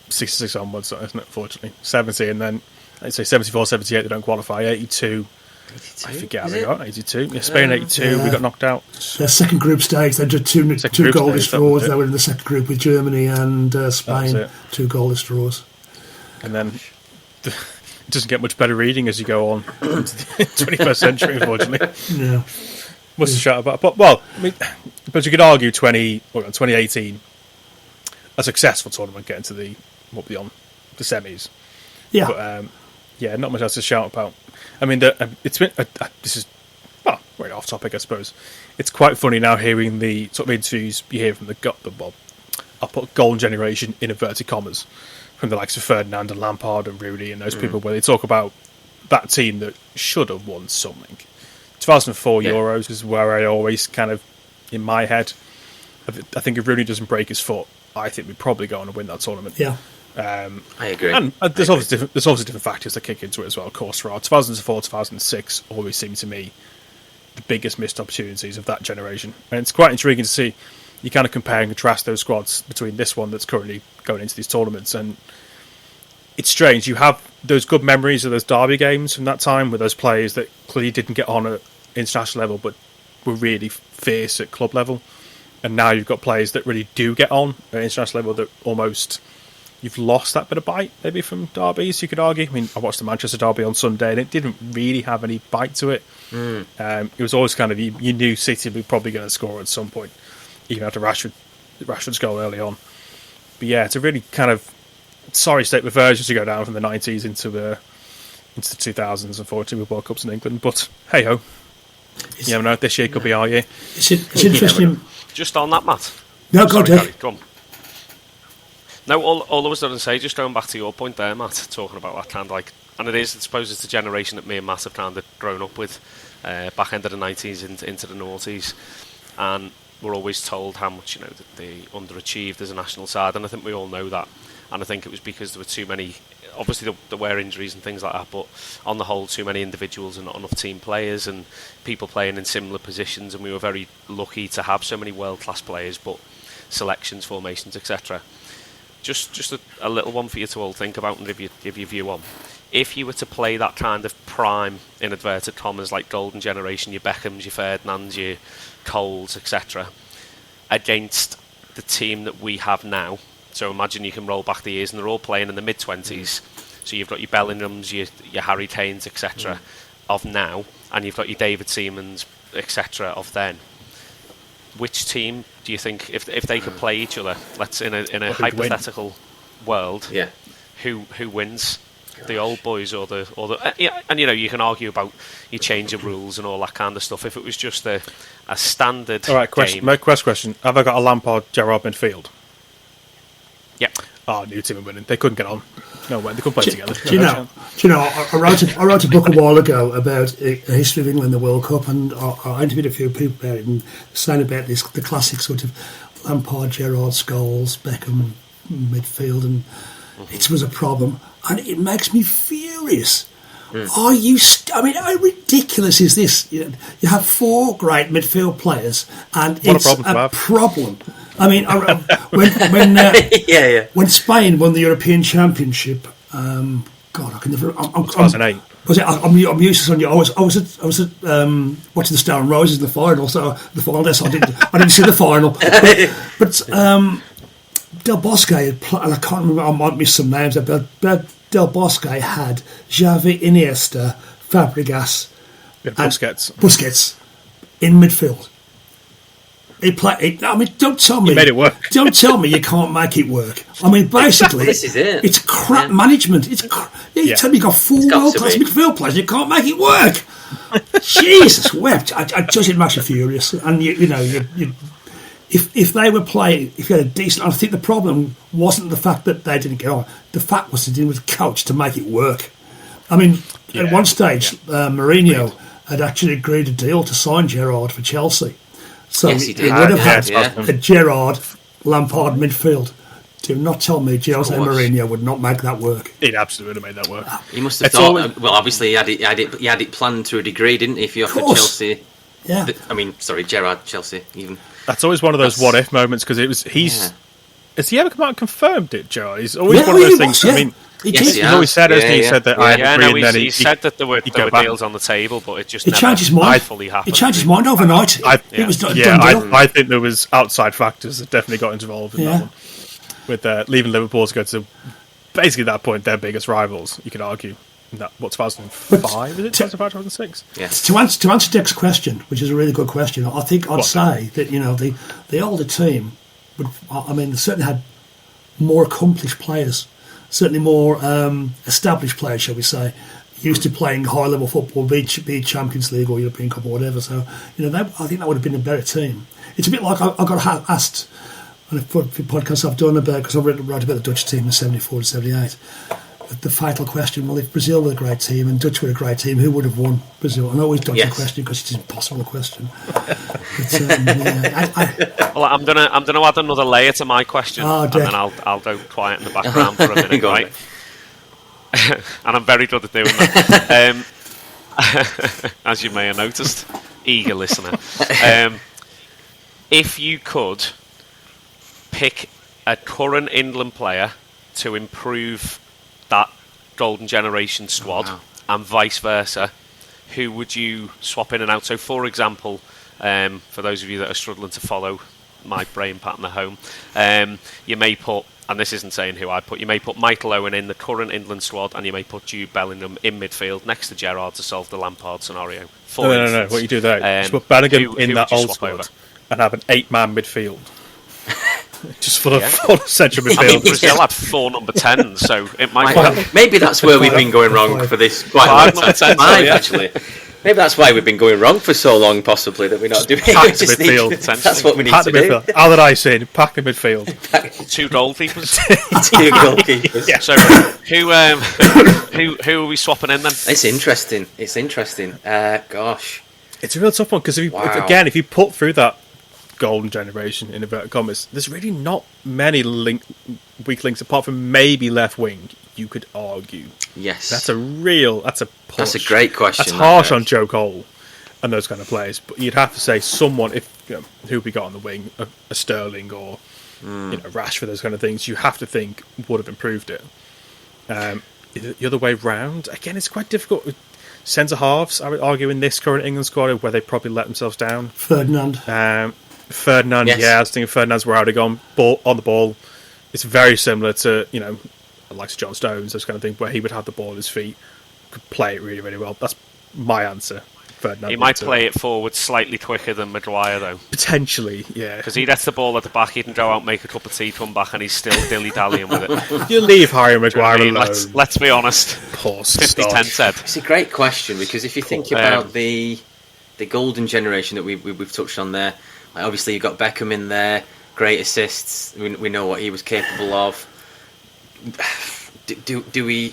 66 onwards, isn't it, unfortunately? 70, and then, I'd say 74, 78, they don't qualify. 82, I forget how they got. 82. Yeah, Spain 82, we got knocked out. The second group stage, they did two goalless draws. They were in the second group with Germany and Spain, two goalless draws. And then... It doesn't get much better reading as you go on into the 21st century, unfortunately. Yeah. What's the shout about? But you could argue 2018 a successful tournament getting to the semis. Yeah. But not much else to shout about. I mean, it's been this is very off topic, I suppose. It's quite funny now hearing the sort of interviews you hear from I'll put golden generation in inverted commas, from the likes of Ferdinand and Lampard and Rooney and those people, where they talk about that team that should have won something. 2004 Euros is where I always kind of, in my head, I think if Rooney doesn't break his foot, I think we'd probably go on and win that tournament. Yeah. I agree. And there's obviously different factors that kick into it as well, of course. For 2004, 2006 always seem to me the biggest missed opportunities of that generation. And it's quite intriguing to see you kind of compare and contrast those squads between this one that's currently going into these tournaments, and it's strange. You have those good memories of those derby games from that time with those players that clearly didn't get on at international level but were really fierce at club level, and now you've got players that really do get on at international level that almost you've lost that bit of bite maybe from derbies, you could argue. I mean, I watched the Manchester derby on Sunday and it didn't really have any bite to it. It was always kind of, you knew City were probably going to score at some point. even after Rashford's goal early on. But yeah, it's a really kind of sorry state of affairs to go down from the 90s into the 2000s, unfortunately, with World Cups in England. But hey ho, you never know. This year could be our year. It's interesting. Just on that, Matt. No, go on, Dave. Go on. No, all I was going to say, just going back to your point there, Matt, talking about that kind of like, and I suppose it's the generation that me and Matt have kind of grown up with, back end of the 90s into the noughties, and we're always told how much, that they underachieved as a national side, and I think we all know that, and I think it was because there were too many, obviously there were injuries and things like that, but on the whole too many individuals and not enough team players and people playing in similar positions, and we were very lucky to have so many world-class players, but selections, formations, etc. Just a little one for you to all think about and give your view on. If you were to play that kind of prime, in inverted commas, like golden generation, your Beckhams, your Ferdinands, your Coles, etc., against the team that we have now, so imagine you can roll back the years and they're all playing in the mid-20s, so you've got your Bellinghams, your Harry Kanes, etc., of now, and you've got your David Seamans, etc., of then. Which team do you think, if they could play each other, let's in a hypothetical world, who wins? The old boys or the and you can argue about you change the rules and all that kind of stuff. If it was just a standard game. My question: have I got a Lampard, Gerrard midfield? Yeah. Oh, new team are winning. They couldn't get on. No way. They couldn't play together. Do you know? I wrote a book a while ago about a history of England in the World Cup, and I interviewed a few people about it and saying about the classic sort of Lampard, Gerrard, Scholes, Beckham midfield, and it was a problem. And it makes me furious. Are you? How ridiculous is this? You have four great midfield players, and it's a problem. I mean, when Spain won the European Championship, God, I can never. 2008. I'm useless on you. I was at watching the Star and Roses in the final. So the final. Yes, I didn't see the final, but Del Bosque had, and I can't remember, I might miss some names, but Del Bosque had Xavi, Iniesta, Fabregas, and Busquets in midfield. He played. Don't tell me. He made it work. Don't tell me you can't make it work. Basically, this is it. It's crap management. You tell me you got four world-class midfield players, you can't make it work. Jesus wept. I just, it makes you furious. And you If they were playing, if you had a decent, I think the problem wasn't the fact that they didn't get on. The fact was to do with the coach to make it work. At one stage, Mourinho had actually agreed a deal to sign Gerrard for Chelsea. So yes, he did. He would have had a Gerrard, Lampard midfield. Do not tell me Jose Mourinho would not make that work. He'd absolutely have made that work. He must have thought. Well, obviously, he had it planned to a degree, didn't he? If you offered Chelsea, Gerrard, Chelsea, even. That's always one of those what if moments because has he ever come out and confirmed it, Gerrard? He's always one of those things. He's always said, hasn't he? He said that I had agreed, and then he said that there were deals on the table, but it just never changed his mind. Fully happened. He changed his mind overnight. I think there was outside factors that definitely got involved in that one. With leaving Liverpool to go to basically at that point their biggest rivals, you could argue. 2005, is it? 2005, 2006? Yes. To answer Dick's question, which is a really good question, I think I'd say that the older team would. They certainly had more accomplished players, certainly more established players, shall we say, used to playing high level football, be it Champions League or European Cup or whatever. So I think that would have been a better team. It's a bit like I got asked on a podcast I've done about, because I wrote about the Dutch team in '74 and '78. The fatal question, well, if Brazil were a great team and Dutch were a great team, who would have won Brazil? I always dodge the question because it's an impossible question. Well, I'm gonna add another layer to my question, and then I'll go quiet in the background for a minute, right? And I'm very good at doing that, as you may have noticed, eager listener. If you could pick a current England player to improve that golden generation squad and vice versa, who would you swap in and out? So for example, for those of you that are struggling to follow my brain pattern at home, you may put, and this isn't saying who I put, you may put Michael Owen in the current England squad and you may put Jude Bellingham in midfield next to Gerrard to solve the Lampard scenario. No. What you do there, just put Bellingham in that old squad. and have an 8-man midfield. Just full of central midfield. Brazil had 4 number 10s, so it might. Maybe that's where we've been going wrong for this quite a long time. 5, actually. Maybe that's why we've been going wrong for so long, possibly, that we're not doing it. That's what we need to do. How did I say? Pack the midfield. 2 goalkeepers. 2 goalkeepers. Yeah. So who are we swapping in then? It's interesting. Gosh. It's a real tough one, because if you put through that golden generation, in inverted commas, there's really not many weak links, apart from maybe left wing, you could argue. Yes. That's a push. That's a great question. That's harsh on Joe Cole and those kind of players, but you'd have to say someone, who we got on the wing, a Sterling or Rashford, those kind of things, you have to think would have improved it. The other way round, again, it's quite difficult. Centre halves, I would argue, in this current England squad, where they probably let themselves down. Ferdinand, yes. I was thinking Ferdinand's where I'd have gone on the ball. It's very similar to, like John Stones, those kind of thing, where he would have the ball at his feet, could play it really, really well. That's my answer. Ferdinand. He might play it forward slightly quicker than Maguire, though. Potentially, yeah. Because he gets the ball at the back, he can go out, make a cup of tea, come back, and he's still dilly-dallying with it. You leave Harry Maguire alone. Let's be honest. Poor 50-10 said. It's a great question, because if you think about the golden generation that we've touched on there, like obviously you've got Beckham in there, great assists, we know what he was capable of. Do we...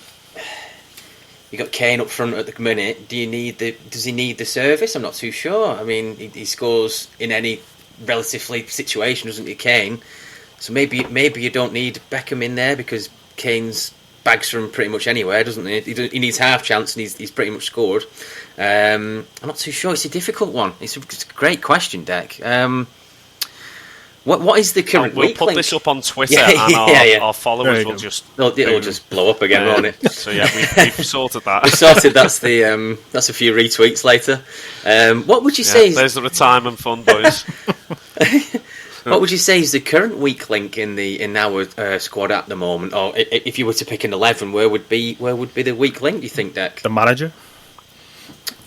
You got Kane up front at the minute. Does he need the service? I'm not too sure. I mean, he scores in any relatively situation, doesn't he, Kane? So maybe you don't need Beckham in there, because Kane's bags from pretty much anywhere, doesn't he? He needs half chance, and he's pretty much scored. I'm not too sure. It's a difficult one. It's a great question, Deck. What is the current we'll week put link? this up on Twitter, and our followers will just... It'll just blow up again, won't it? So yeah, we've sorted that. We've sorted. That's a few retweets later. What would you say? There's the retirement fund, boys. What would you say is the current weak link in our squad at the moment? Or if you were to pick an 11, where would be the weak link? Do you think, Deck? The manager.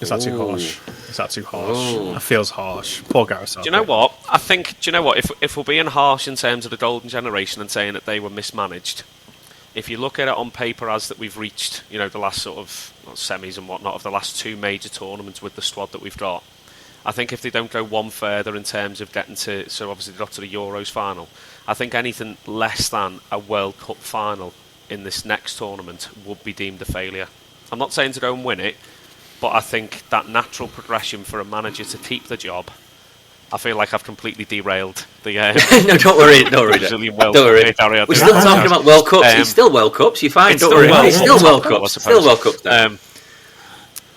Is that too harsh? That feels harsh. Poor Gary Thacker. Do you know what? I think. Do you know what? If we're being harsh in terms of the golden generation and saying that they were mismanaged, if you look at it on paper as that we've reached, the last sort of semis and whatnot of the last 2 major tournaments with the squad that we've got, I think if they don't go one further in terms of getting to, so obviously they got to the Euros final, I think anything less than a World Cup final in this next tournament would be deemed a failure. I'm not saying to go and win it, but I think that natural progression for a manager to keep the job, I feel like I've completely derailed the... No, don't worry. Don't worry. We're still talking about World Cups. It's still World Cups. You're fine. Don't worry. It's still World Cups. Still World Cups.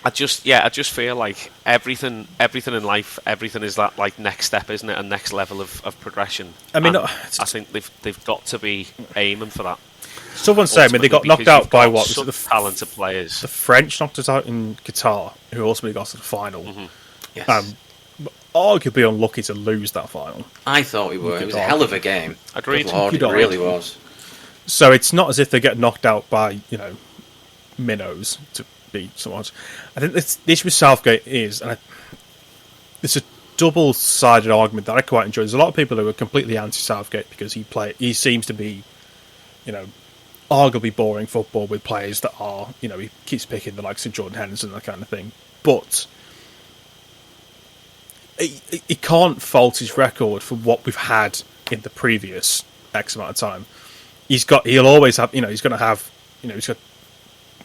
I just feel like everything in life, everything is that like next step, isn't it? A next level of progression. I mean, I think they've got to be aiming for that. Someone said, they got knocked out by what? Was it the talented players? The French knocked us out in Qatar, who ultimately got to the final. Mm-hmm. Yes. Arguably unlucky to lose that final. I thought we were. It was a hell of a game. Agreed. Lord, it really was. So it's not as if they get knocked out by, minnows, to be somewhat. I think the issue with Southgate is, and it's a double-sided argument that I quite enjoy. There's a lot of people who are completely anti-Southgate because he seems to be, arguably boring football with players that are, he keeps picking the likes of Jordan Henderson and that kind of thing. But he can't fault his record for what we've had in the previous X amount of time. He'll always have, he's going to have, he's got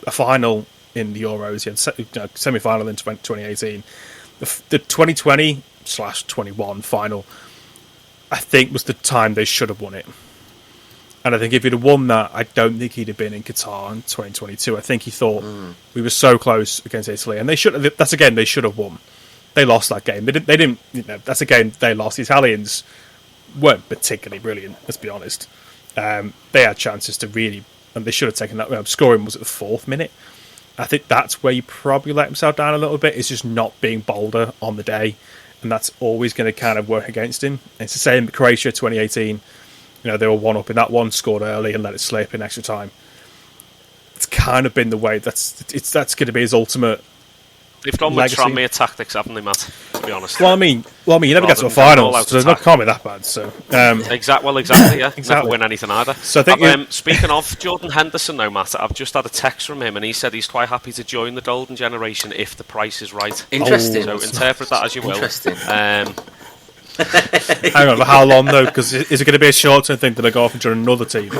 a final in the Euros. He had semi-final in 2018. The 2020/21 final, I think, was the time they should have won it. And I think if he'd have won that, I don't think he'd have been in Qatar in 2022. I think he thought we were so close against Italy, and they should have. That's a game they should have won. They lost that game. They didn't. That's a game they lost. The Italians weren't particularly brilliant. Let's be honest. They had chances to really, and they should have taken that. Scoring was at the 4th minute. I think that's where you probably let himself down a little bit. It's just not being bolder on the day, and that's always going to kind of work against him. And it's the same in Croatia 2018. They were 1-up in that one, scored early and let it slip in extra time. It's kind of been the way. That's going to be his ultimate They've gone with legacy. Tranmere tactics, haven't they, Matt? To be honest. Well, I mean, you never get to a final, so it can't be that bad. So, exactly, yeah. Never win anything either. So I think speaking of Jordan Henderson, though, Matt, I've just had a text from him, and he said he's quite happy to join the golden generation if the price is right. Interesting. So interpret that as you will. Interesting. Hang on, but how long though? Because is it going to be a short-term thing? Did I go off and join another team?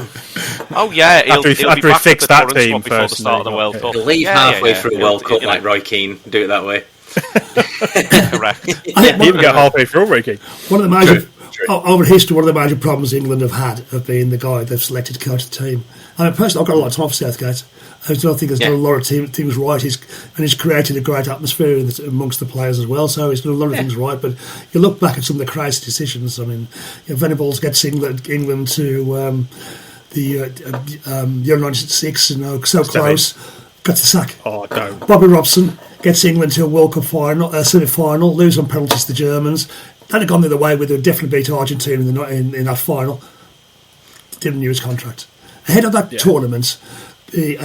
Oh yeah, he'll be back he fixed at the that current team squad before the first, start of the World Cup. He'll leave halfway through the World Cup like Roy Keane. Do it that way. Correct. Even get halfway through, Ricky. One of the major, over history, one of the major problems England have had of being the guy they've selected to coach the team. I mean, personally, I've got a lot of time for Southgate. I don't think he's done a lot of things right. He's created a great atmosphere amongst the players as well. So he's done a lot of things right. But you look back at some of the crazy decisions. I mean, Venables gets England to the Euro '96, so close, got the sack. Oh no! Bobby Robson gets England to a World Cup final, semi-final, lose on penalties to the Germans. They'd have gone the other way, with a definitely beat Argentina in that final. Didn't renew his contract. Ahead of that tournament, the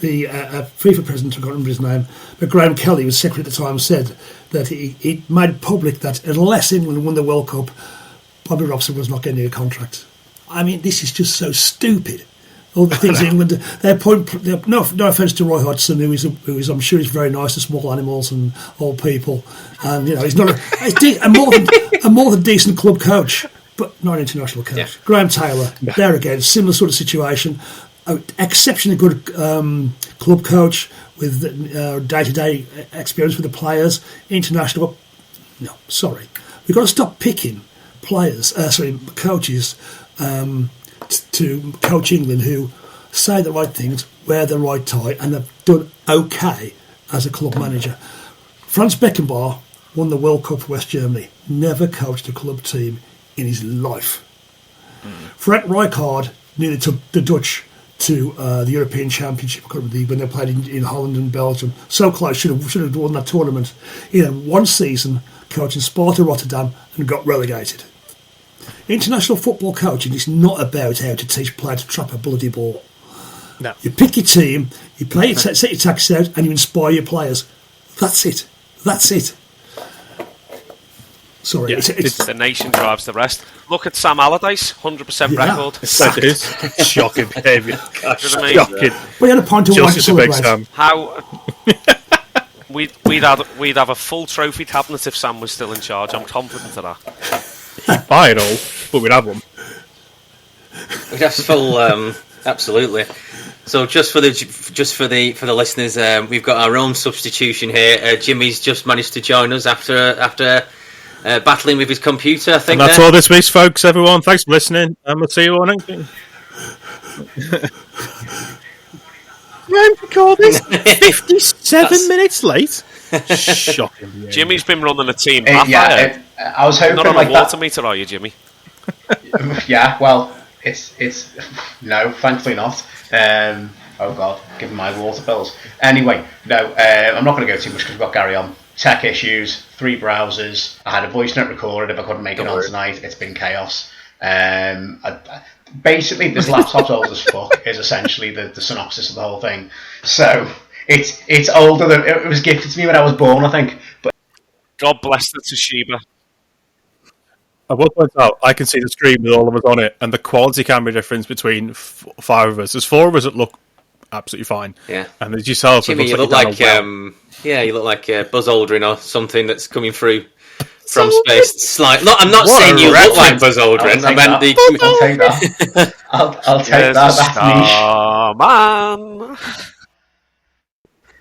FIFA president, I can't remember his name, but Graham Kelly was secretary at the time, said that he made public that unless England won the World Cup, Bobby Robson was not getting a contract. I mean, this is just so stupid. All the things England, no offence to Roy Hodgson, who is I'm sure he's very nice to small animals and old people, and he's not a more than decent club coach, but not an international coach. Yeah. Graham Taylor, there again, similar sort of situation. Exceptionally good club coach with day-to-day experience with the players. International, no, sorry, we've got to stop picking coaches. To coach England who say the right things, wear the right tie, and have done okay as a club manager. Franz Beckenbauer won the World Cup for West Germany, never coached a club team in his life. Frank Rijkaard nearly took the Dutch to the European Championship when they played in Holland and Belgium. So close, should have won that tournament. He had one season coaching Sparta Rotterdam and got relegated. International football coaching is not about how to teach players to trap a bloody ball. No. You pick your team, you play, set your tactics out, and you inspire your players. That's it. Sorry, yeah, it's the nation drives the rest. Look at Sam Allardyce, 100% record. It is shocking behaviour. Shocking. We had a point to Justice to Big Sam. How we'd have a full trophy cabinet if Sam was still in charge. I'm confident of that. Buy it all, but we'd have one. We'd have full, absolutely. So just for the listeners, we've got our own substitution here. Jimmy's just managed to join us after battling with his computer, I think. And that's all this week, folks. Everyone, thanks for listening, and we'll see you on next week. Round recording 57 minutes late. Shocking. Jimmy's been running a team. I was hoping not on like a water meter, are you, Jimmy? Yeah, well, it's no, thankfully not. Oh God, give him my water bills. Anyway, no, I'm not going to go too much because we've got Gary on. Tech issues, 3 browsers. I had a voice note recorded. If I couldn't make it on tonight, it's been chaos. Basically, this laptop's old as fuck is essentially the synopsis of the whole thing. So it's older than it was gifted to me when I was born, I think. But God bless the Toshiba. I will point out, I can see the screen with all of us on it, and the quality camera difference between 5 of us. There's 4 of us that look absolutely fine. Yeah. And there's yourself. Jimmy, you look like you look like Buzz Aldrin or something that's coming through from space. No, I'm not saying you look like Buzz Aldrin. I'll take that. I'll take that. That's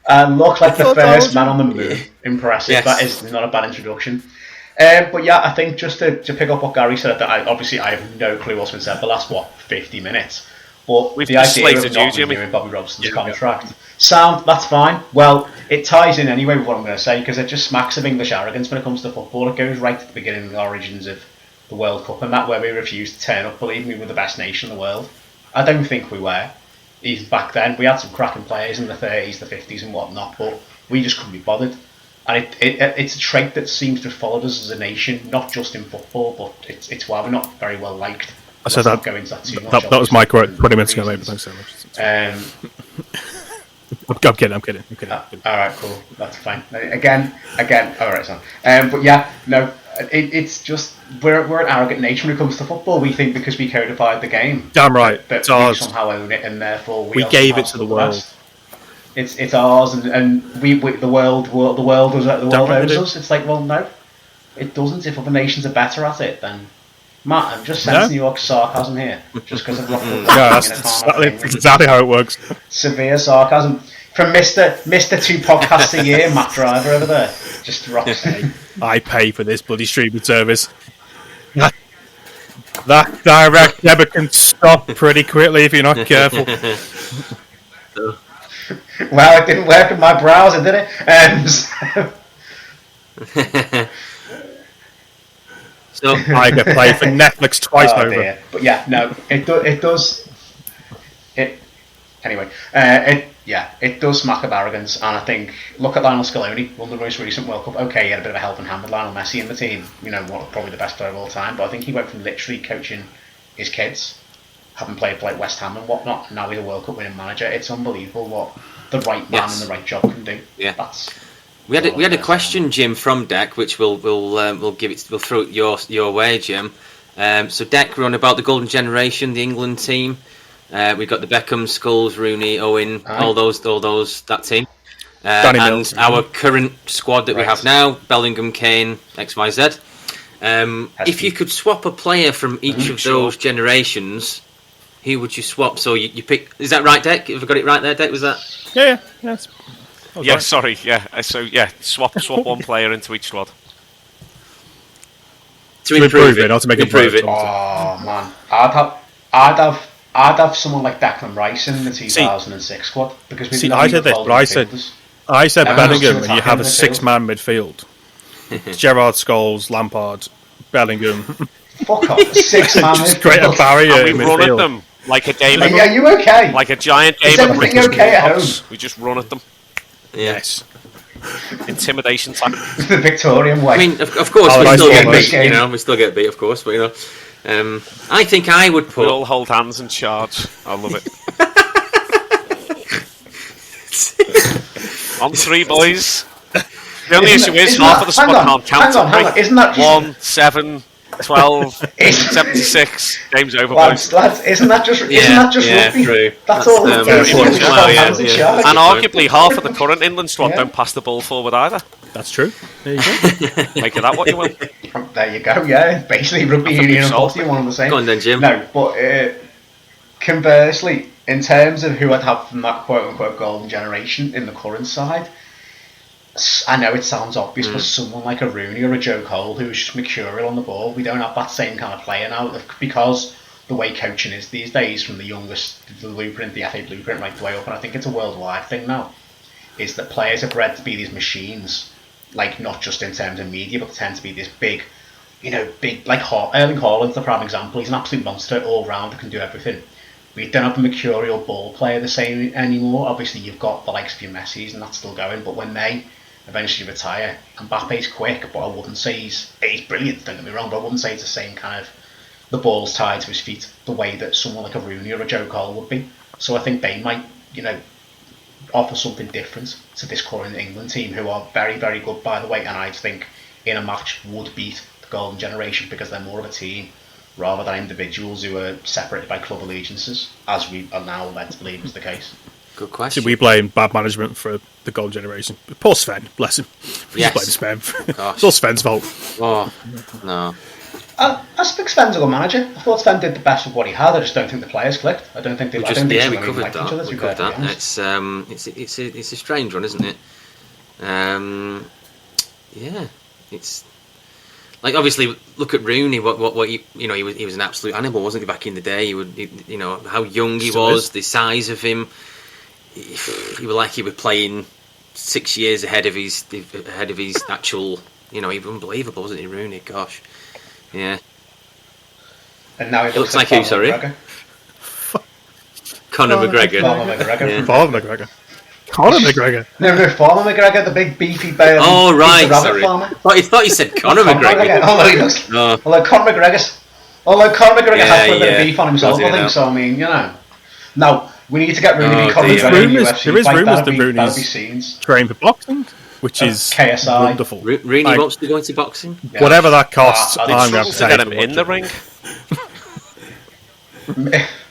man. Look like the first man on the moon. Impressive. Yes. That is not a bad introduction. But yeah, I think just to pick up what Gary said, that I have no clue what's been said the last 50 minutes. But we've the idea of not renewing Bobby Robson's contract, that's fine. Well, it ties in anyway with what I'm going to say, because it just smacks of English arrogance when it comes to football. It goes right to the beginning of the origins of the World Cup, and that where we refused to turn up, believe me, we were the best nation in the world. I don't think we were. Even back then, we had some cracking players in the 30s, the 50s and whatnot, but we just couldn't be bothered. And it's a trait that seems to have followed us as a nation, not just in football, but it's why we're not very well liked. I said that. That was my quote 20 minutes ago, mate, but thanks so much. I'm kidding. All right, cool. That's fine. Again. All right, son. But yeah, no. It's just we're an arrogant nation when it comes to football. We think because we codified the game, damn right, that we somehow own it, and therefore we gave it to the world. It's ours, and the world owes us. It's like, well, no, it doesn't. If other nations are better at it, then Matt, I'm just sensing New York sarcasm here, just because of that's exactly how it works. Severe sarcasm from Mister 2 podcasts a year, Matt Driver over there, just rocks. I pay for this bloody streaming service. That direct debit can stop pretty quickly if you're not careful. Well, it didn't work in my browser, did it? So I get paid for Netflix twice over. Dear. But yeah, no, it does. Anyway, it does smack of arrogance, and I think, look at Lionel Scaloni, won the most recent World Cup. Okay, he had a bit of a helping hand with Lionel Messi in the team, probably the best player of all time, but I think he went from literally coaching his kids, having played for like West Ham and whatnot, and now he's a World Cup winning manager. It's unbelievable what the right man in the right job can do. Yeah. We had a question, Jim, from Deck, which we'll throw it your way, Jim. So Deck run about the golden generation, the England team. We've got the Beckham, Scholes, Rooney, Owen, all those that team, and Mills. Our current squad that we have now: Bellingham, Kane, XYZ. If you could swap a player from each of those generations, who would you swap? So you pick. Is that right, Deck? Have I got it right there, Deck? Was that? Yeah. Yeah, right. Sorry. Yeah. So swap one player into each squad. To improve it, not to make improve it. Oh man, I'd have someone like Declan Rice in the 2006 squad because we. I said this, but I said Bellingham, and you have a 6-man midfield. It's Gerrard, Scholes, Lampard, Bellingham. Fuck off, 6-man midfield. Just create a barrier. And we run at them like a game. Are you okay? Like a giant game. Is everything okay at home? We just run at them. Yes. Intimidation tactics. The Victorian way. I mean, of course, we still get beat. We still get beat, of course, but I think I would put. We all hold hands and charge. I love it. On 3, boys. The only issue is half of the squad can't count. Hang on. Isn't that 1, 7, 12, 76? Game's over, boys. Lads, isn't that just rugby? True. That's all. And arguably half of the current England squad don't pass the ball forward either. That's true. There you go. Make of that what you will. There you go. Yeah, basically rugby union and football, one and the same. Go on then, Jim. No, but conversely, in terms of who I'd have from that quote-unquote golden generation in the current side, I know it sounds obvious, but someone like a Rooney or a Joe Cole who's just mercurial on the ball, we don't have that same kind of player now because the way coaching is these days, from the youngest, the blueprint, the FA blueprint, right the way up, and I think it's a worldwide thing now, is that players are bred to be these machines, like not just in terms of media, but they tend to be this big, like Erling Haaland's the prime example. He's an absolute monster all round, can do everything. We don't have the mercurial ball player the same anymore. Obviously, you've got the likes of your Messi's, and that's still going, but when they eventually retire, Mbappe's quick, but I wouldn't say he's brilliant, don't get me wrong, but I wouldn't say it's the same kind of, the ball's tied to his feet the way that someone like a Rooney or a Joe Cole would be. So I think they might, offer something different to this current England team, who are very, very good, by the way, and I think in a match would beat the golden generation because they're more of a team rather than individuals who are separated by club allegiances, as we are now led to believe is the case. Good question. Should we blame bad management for the golden generation? Poor Sven, bless him. Yes. Just blame Sven. It's all Sven's fault. Oh, no. I think Sven's a good manager. I thought Sven did the best with what he had. I just don't think the players clicked. I don't think they. We covered that. We covered that. It's a strange one, isn't it? Yeah, it's like, obviously, look at Rooney. What he was an absolute animal, wasn't he, back in the day? How young he was, the size of him. He was like he was playing 6 years ahead of his actual. He was unbelievable, wasn't he, Rooney? Gosh. Yeah. And now it looks like who, sorry? Conor McGregor. Farmer McGregor. No, Farmer McGregor, the big beefy bear. Oh, right, sorry. I thought you said Conor McGregor. Although Conor McGregor has put a bit of beef on himself, I think, so I mean, No, We need to get Rooney There is rumours that Rooney's trained for boxing, which is KSI. Wonderful. Rooney wants to go into boxing. Yeah. Whatever that costs, I'm going to get him in the ring.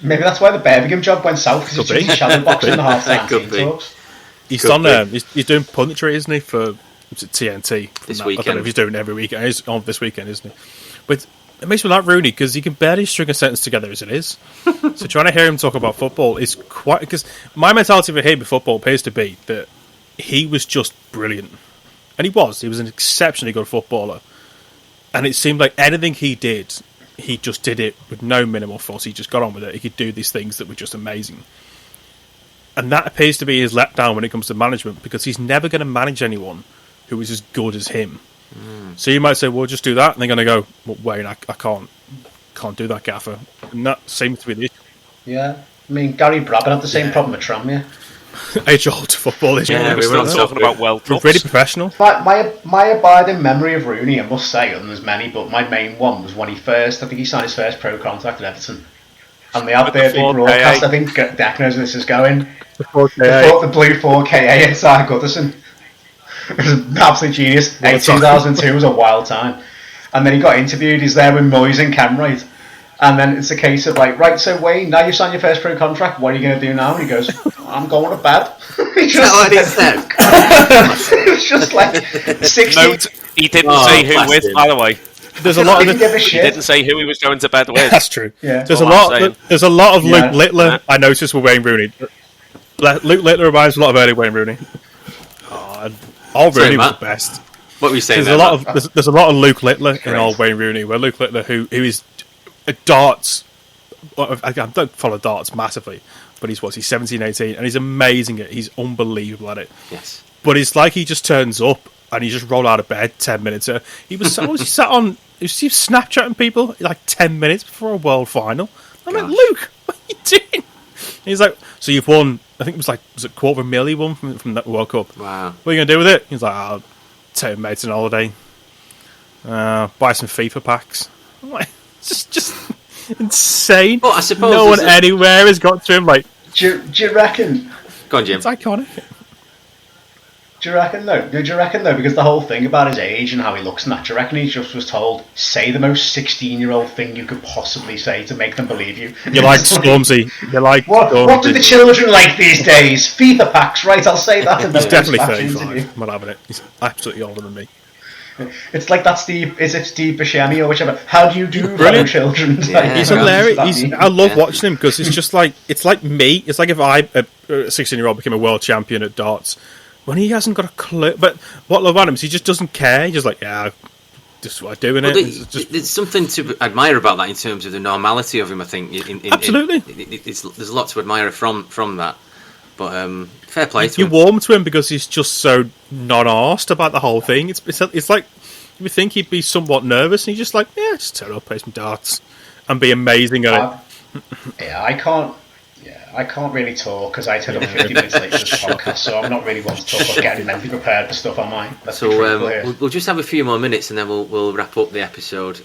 Maybe that's why the Birmingham job went south, because he's just shadow boxing the half-time team talks. He's on he's doing punditry, isn't he, for TNT this I weekend. don't know if he's doing it every weekend. He's on this weekend, isn't he? But it makes me like Rooney, because he can barely string a sentence together as it is. So trying to hear him talk about football is quite... Because my mentality for him with football appears to be that he was just brilliant. And he was an exceptionally good footballer. And it seemed like anything he did, he just did it with no minimal fuss. He just got on with it. He could do these things that were just amazing. And that appears to be his letdown when it comes to management, because he's never going to manage anyone who is as good as him. So you might say, well, just do that. And they're going to go, well, Wayne, I can't do that, Gaffer. And that seems to be the issue. Yeah. I mean, Gary Brabham had the same problem with Tranmere. Age-old football issue. Yeah, we were talking about World Cups. Really professional. My abiding memory of Rooney, I must say, and there's many, but my main one was when I think he signed his first pro contract at Everton. And they had their big broadcast, I think Deck knows where this is going. The blue 4KA inside Goodison. It was an absolute genius. 2002 was a wild time. And then he got interviewed, he's there with Moyes and Kenwright. And then it's a case of like, right, so Wayne, now you've signed your first pro contract, what are you going to do now? And he goes, I'm going to bed. It was just like 60. Note, he didn't say who with, by the way. There's a lot of he didn't say who he was going to bed with. That's true. Yeah. There's a lot of Luke Littler I noticed with Wayne Rooney. Luke Littler reminds me a lot of early Wayne Rooney. Old Rooney was the best. What were you saying? There's a lot of Luke Littler in old Wayne Rooney, where Luke Littler, who is a darts. I don't follow darts massively, but he's 17, 18, and he's amazing at it. He's unbelievable at it. Yes. But it's like he just turns up and he just roll out of bed 10 minutes. He was sat on. He was Snapchatting people like 10 minutes before a world final. I'm like, Luke, what are you doing? And he's like, so you've won. I think was it $250,000 he won from that World Cup. Wow. What are you going to do with it? He's like, I'll take mates on holiday. Buy some FIFA packs. I'm like, it's just insane. Well, I suppose no one anywhere has got to him. Like, do you reckon? Go on, Jim. It's iconic. Do you reckon though? Because the whole thing about his age and how he looks and that, do you reckon he just was told, say the most 16-year-old thing you could possibly say to make them believe you? You like Stormzy. You like what do the children like these days? FIFA packs, right? I'll say that. He's definitely 35. I'm not having it. He's absolutely older than me. It's like that's Steve Buscemi or whichever. How do you do, fellow children? Yeah. He's hilarious. I love watching him because it's like me. It's like if I, a 16-year-old, became a world champion at darts. When he hasn't got a clue, but what I love about him is he just doesn't care. He's just like, yeah, just what I do in it. There's something to admire about that in terms of the normality of him. I think absolutely, there's a lot to admire from that. But fair play to him. You warm to him because he's just so not arsed about the whole thing. It's like you would think he'd be somewhat nervous, and he's just like, yeah, just turn up, play some darts, and be amazing at it. Yeah, I can't really talk because I turned up 50 minutes late to this podcast, so I'm not really wanting to talk about getting mentally prepared for stuff on mine. So we'll just have a few more minutes and then we'll wrap up the episode.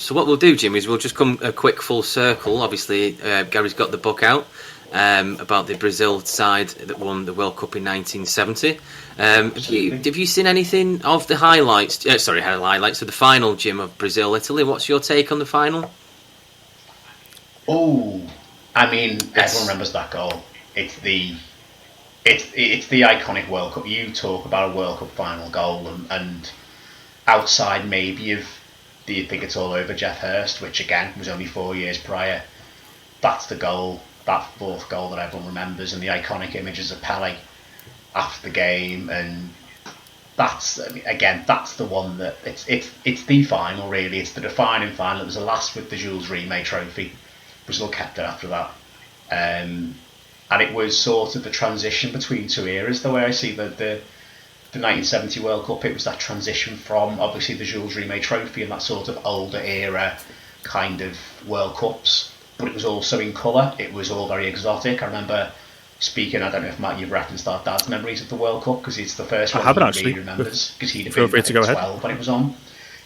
So what we'll do, Jim, is we'll just come a quick full circle. Obviously, Gary's got the book out about the Brazil side that won the World Cup in 1970. Have you seen anything of the highlights? Highlights of the final, Jim, of Brazil-Italy. What's your take on the final? Oh, I mean, everyone remembers that goal. It's the iconic World Cup. You talk about a World Cup final goal, and outside maybe of Do You Think It's All Over, Jeff Hurst, which again was only 4 years prior. That's the goal, that fourth goal that everyone remembers, and the iconic images of Pele after the game, and that's the one that it's the final really. It's the defining final. It was the last with the Jules Rimet trophy. Brazil kept it after that, and it was sort of the transition between two eras. The way I see the 1970 World Cup, it was that transition from obviously the Jules Rimet trophy and that sort of older era kind of World Cups, but it was also in colour. It was all very exotic. I remember speaking, I don't know if Matt, you've referenced our dad's memories of the World Cup, because it's the first one he really remembers, because he'd have been 12 when it was on.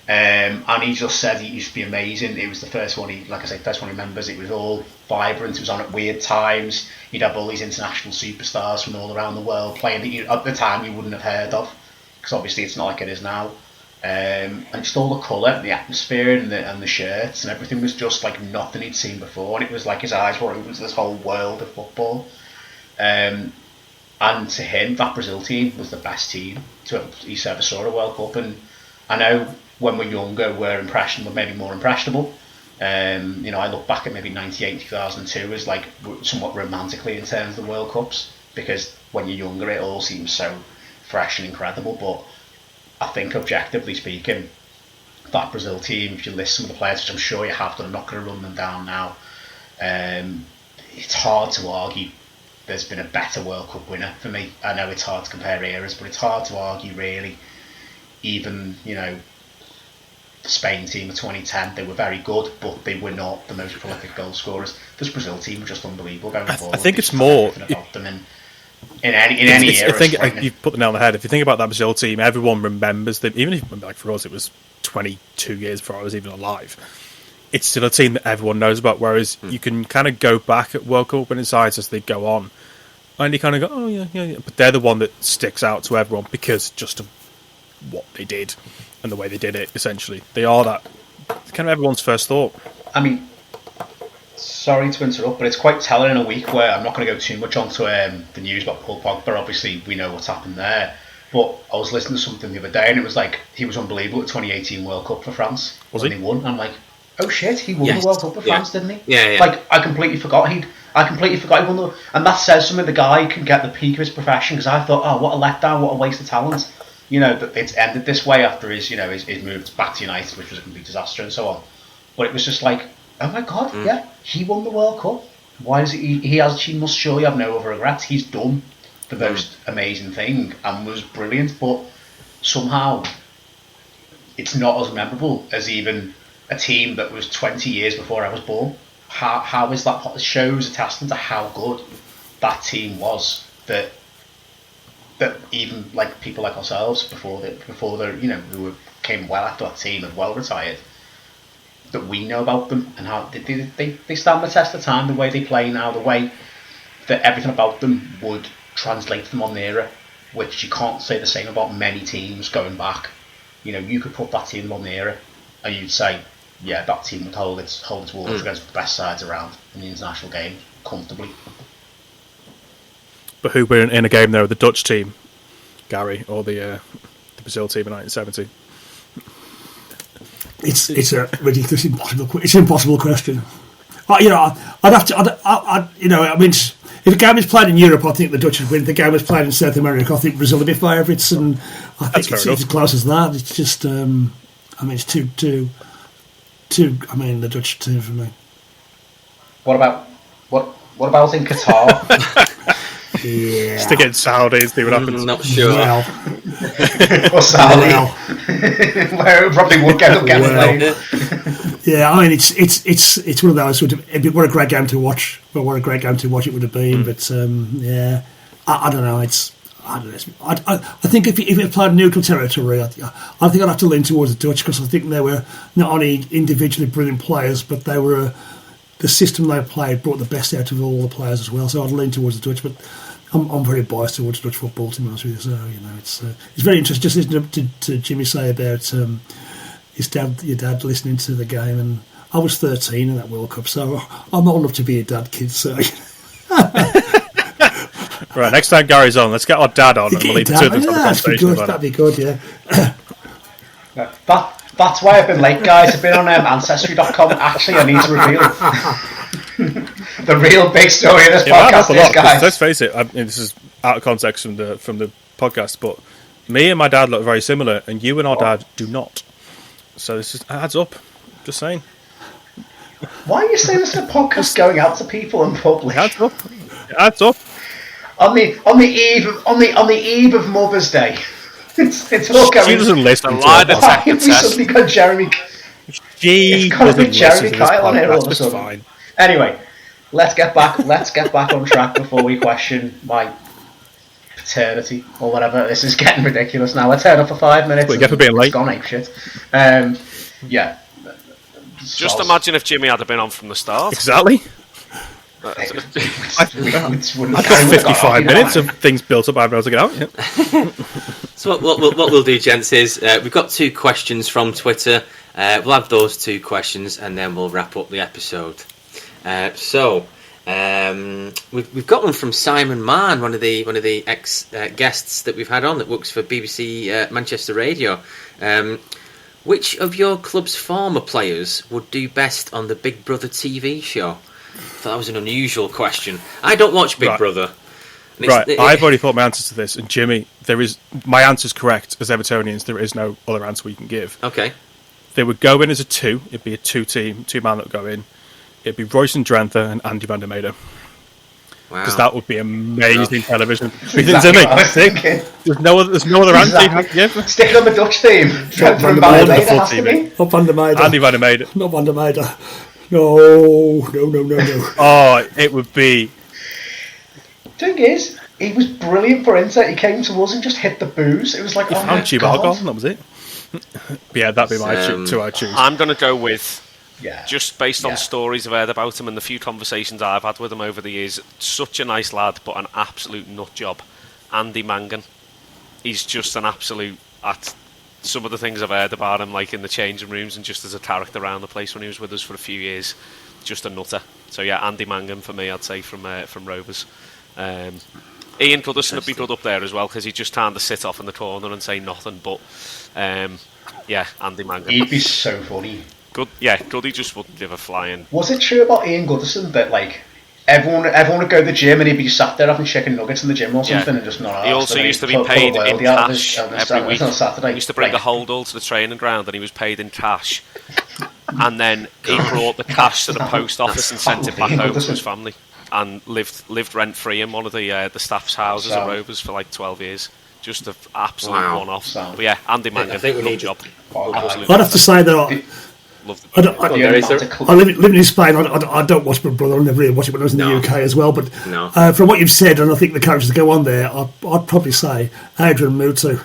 And he just said it used to be amazing. It was the first one first one he remembers. It was all vibrant. It was on at weird times. You'd have all these international superstars from all around the world playing that at the time you wouldn't have heard of, because obviously it's not like it is now. And just all the colour, the atmosphere, and the shirts and everything was just like nothing he'd seen before. And it was like his eyes were open to this whole world of football. And to him, that Brazil team was the best team he's ever saw at a World Cup. And I know when we're younger, we're impressionable, maybe more impressionable. I look back at maybe 98, 2002 as like somewhat romantically in terms of the World Cups, because when you're younger, it all seems so fresh and incredible. But I think, objectively speaking, that Brazil team, if you list some of the players, which I'm sure you have done, I'm not going to run them down now, it's hard to argue there's been a better World Cup winner for me. I know it's hard to compare eras, but it's hard to argue, really. Even, the Spain team of 2010, they were very good, but they were not the most prolific goal scorers. This Brazil team were just unbelievable going forward. I think it's more about them in any era. I think you put the nail on the head. If you think about that Brazil team, everyone remembers them. Even if, like, for us, it was 22 years before I was even alive. It's still a team that everyone knows about. Whereas you can kind of go back at World Cup winning sides as they go on, and you kind of go, oh yeah. But they're the one that sticks out to everyone because just of what they did and the way they did it. Essentially, they are that kind of everyone's first thought. I mean, sorry to interrupt, but it's quite telling in a week where I'm not going to go too much onto the news about Paul Pogba. Obviously, we know what's happened there. But I was listening to something the other day, and it was like he was unbelievable at 2018 World Cup for France. When he won, and I'm like, oh shit, he won the World Cup for France, didn't he? Yeah. Like, I completely forgot he won the... And that says something. The guy can get the peak of his profession, because I thought, oh, what a letdown, what a waste of talent. That it's ended this way after his move back to United, which was a complete disaster and so on. But it was just like, oh my God, he won the World Cup. Why is he must surely have no other regrets. He's done the most amazing thing and was brilliant, but somehow it's not as memorable as even a team that was 20 years before I was born. How is that? It shows a testament to how good that team was, that even like people like ourselves before they who came well after that team and well retired, that we know about them and how they stand the test of time, the way they play now, the way that everything about them would translate to the modern era, which you can't say the same about many teams going back. You could put that team in the modern era and you'd say, yeah, that team would hold its water against the best sides around in the international game comfortably. But who were in a game there? The Dutch team, Gary, or the Brazil team in 1970? It's a ridiculous, impossible question. I'd have to. If a game is played in Europe, I think the Dutch would win. If the game was played in South America, I think Brazil would be favourites, and I think it's as close as that. It's just, it's two. The Dutch team for me. What about in Qatar? Yeah. Stick it in Saudis, see what happens. Not sure. Or Saudi. Where it probably would get played. Yeah, it's one of those sort of. What a great game to watch! What a great game to watch it would have been. But I don't know. I think if it played neutral territory, I think I'd have to lean towards the Dutch, because I think they were not only individually brilliant players, but they were the system they played brought the best out of all the players as well. So I'd lean towards the Dutch, but I'm very biased towards Dutch football, to be honest with you. So it's very interesting just listening to Jimmy say about your dad listening to the game, and I was 13 in that World Cup, so I'm old enough to be a dad kid. So. Right, next time Gary's on, let's get our dad on and we'll leave the two of them to have a conversation. That'd be good, yeah. That's why I've been late, guys. I've been on Ancestry.com. Actually, I need to reveal the real big story of this podcast, guys. Let's face it, this is out of context from the podcast, but me and my dad look very similar, and you and our dad do not. So this just adds up. Just saying. Why are you saying this in a podcast going out to people in public? It adds up. On the eve of Mother's Day. It's all going. She doesn't listen to Why have we suddenly got Jeremy? She doesn't Jeremy Kyle on here all of a that's sudden. fine. Anyway, let's get back on track before we question my eternity or whatever. This is getting ridiculous now. I turn up for 5 minutes. We get for being late. It's gone ape shit. Yeah. Just imagine if Jimmy had been on from the start. Exactly. I've got 55 minutes of things built up. I've been able to get out. Yeah. So what we'll do, gents, is we've got 2 questions from Twitter. We'll have those 2 questions, and then we'll wrap up the episode. We've got one from Simon Mann, one of the ex guests that we've had on that works for BBC Manchester Radio. Which of your club's former players would do best on the Big Brother TV show? I thought that was an unusual question. I don't watch Big Brother. I've already thought my answers to this, and Jimmy, my answer's correct. As Evertonians, there is no other answer we can give. Okay. They would go in as a 2. It'd be a 2-man that would go in. It'd be Royce and Drenthe and Andy van der Meijden. Wow. Because that would be amazing television. Exactly what I was thinking. There's no other answer you can give. Stick it on the Dutch team. Drenthe and Van der Meijden has to be. Not Van der Meijden. Andy van der Meijden. Not Van der Meijden. No. Oh, it would be. Thing is, he was brilliant for Inter. He came to us and just hit the booze. It was like, oh my God. That was it. Yeah, that'd be my 2 I choose. I'm going to go with, Yeah. just based on stories I've heard about him and the few conversations I've had with him over the years, such a nice lad, but an absolute nut job. Andy Mangan. He's just an absolute, at some of the things I've heard about him, like in the changing rooms and just as a character around the place when he was with us for a few years, just a nutter. So yeah, Andy Mangan for me, I'd say, from Rovers. Ian Goodison would be good up there as well, because he just kind of sit off in the corner and say nothing, but yeah, Andy Mangan. He'd be so funny. Good, yeah, Goody just wouldn't give a flying. Was it true about Ian Goodison that like everyone would go to the gym and he'd be sat there having chicken nuggets in the gym or something and just not? He also used to be paid in cash every week. He used to bring a holdall to the training ground and he was paid in cash. And then he brought the cash to the post office and sent it back home to his family. And lived rent free in one of the staff's houses at Rovers for like 12 years. Just an absolute one-off. But yeah, Andy Mangan, good job. I'd have to say that I live in Spain. I don't watch Big Brother. I never really watched it when I was in the UK as well. But from what you've said, and I think the characters that go on there, I'd probably say Adrian Mutu.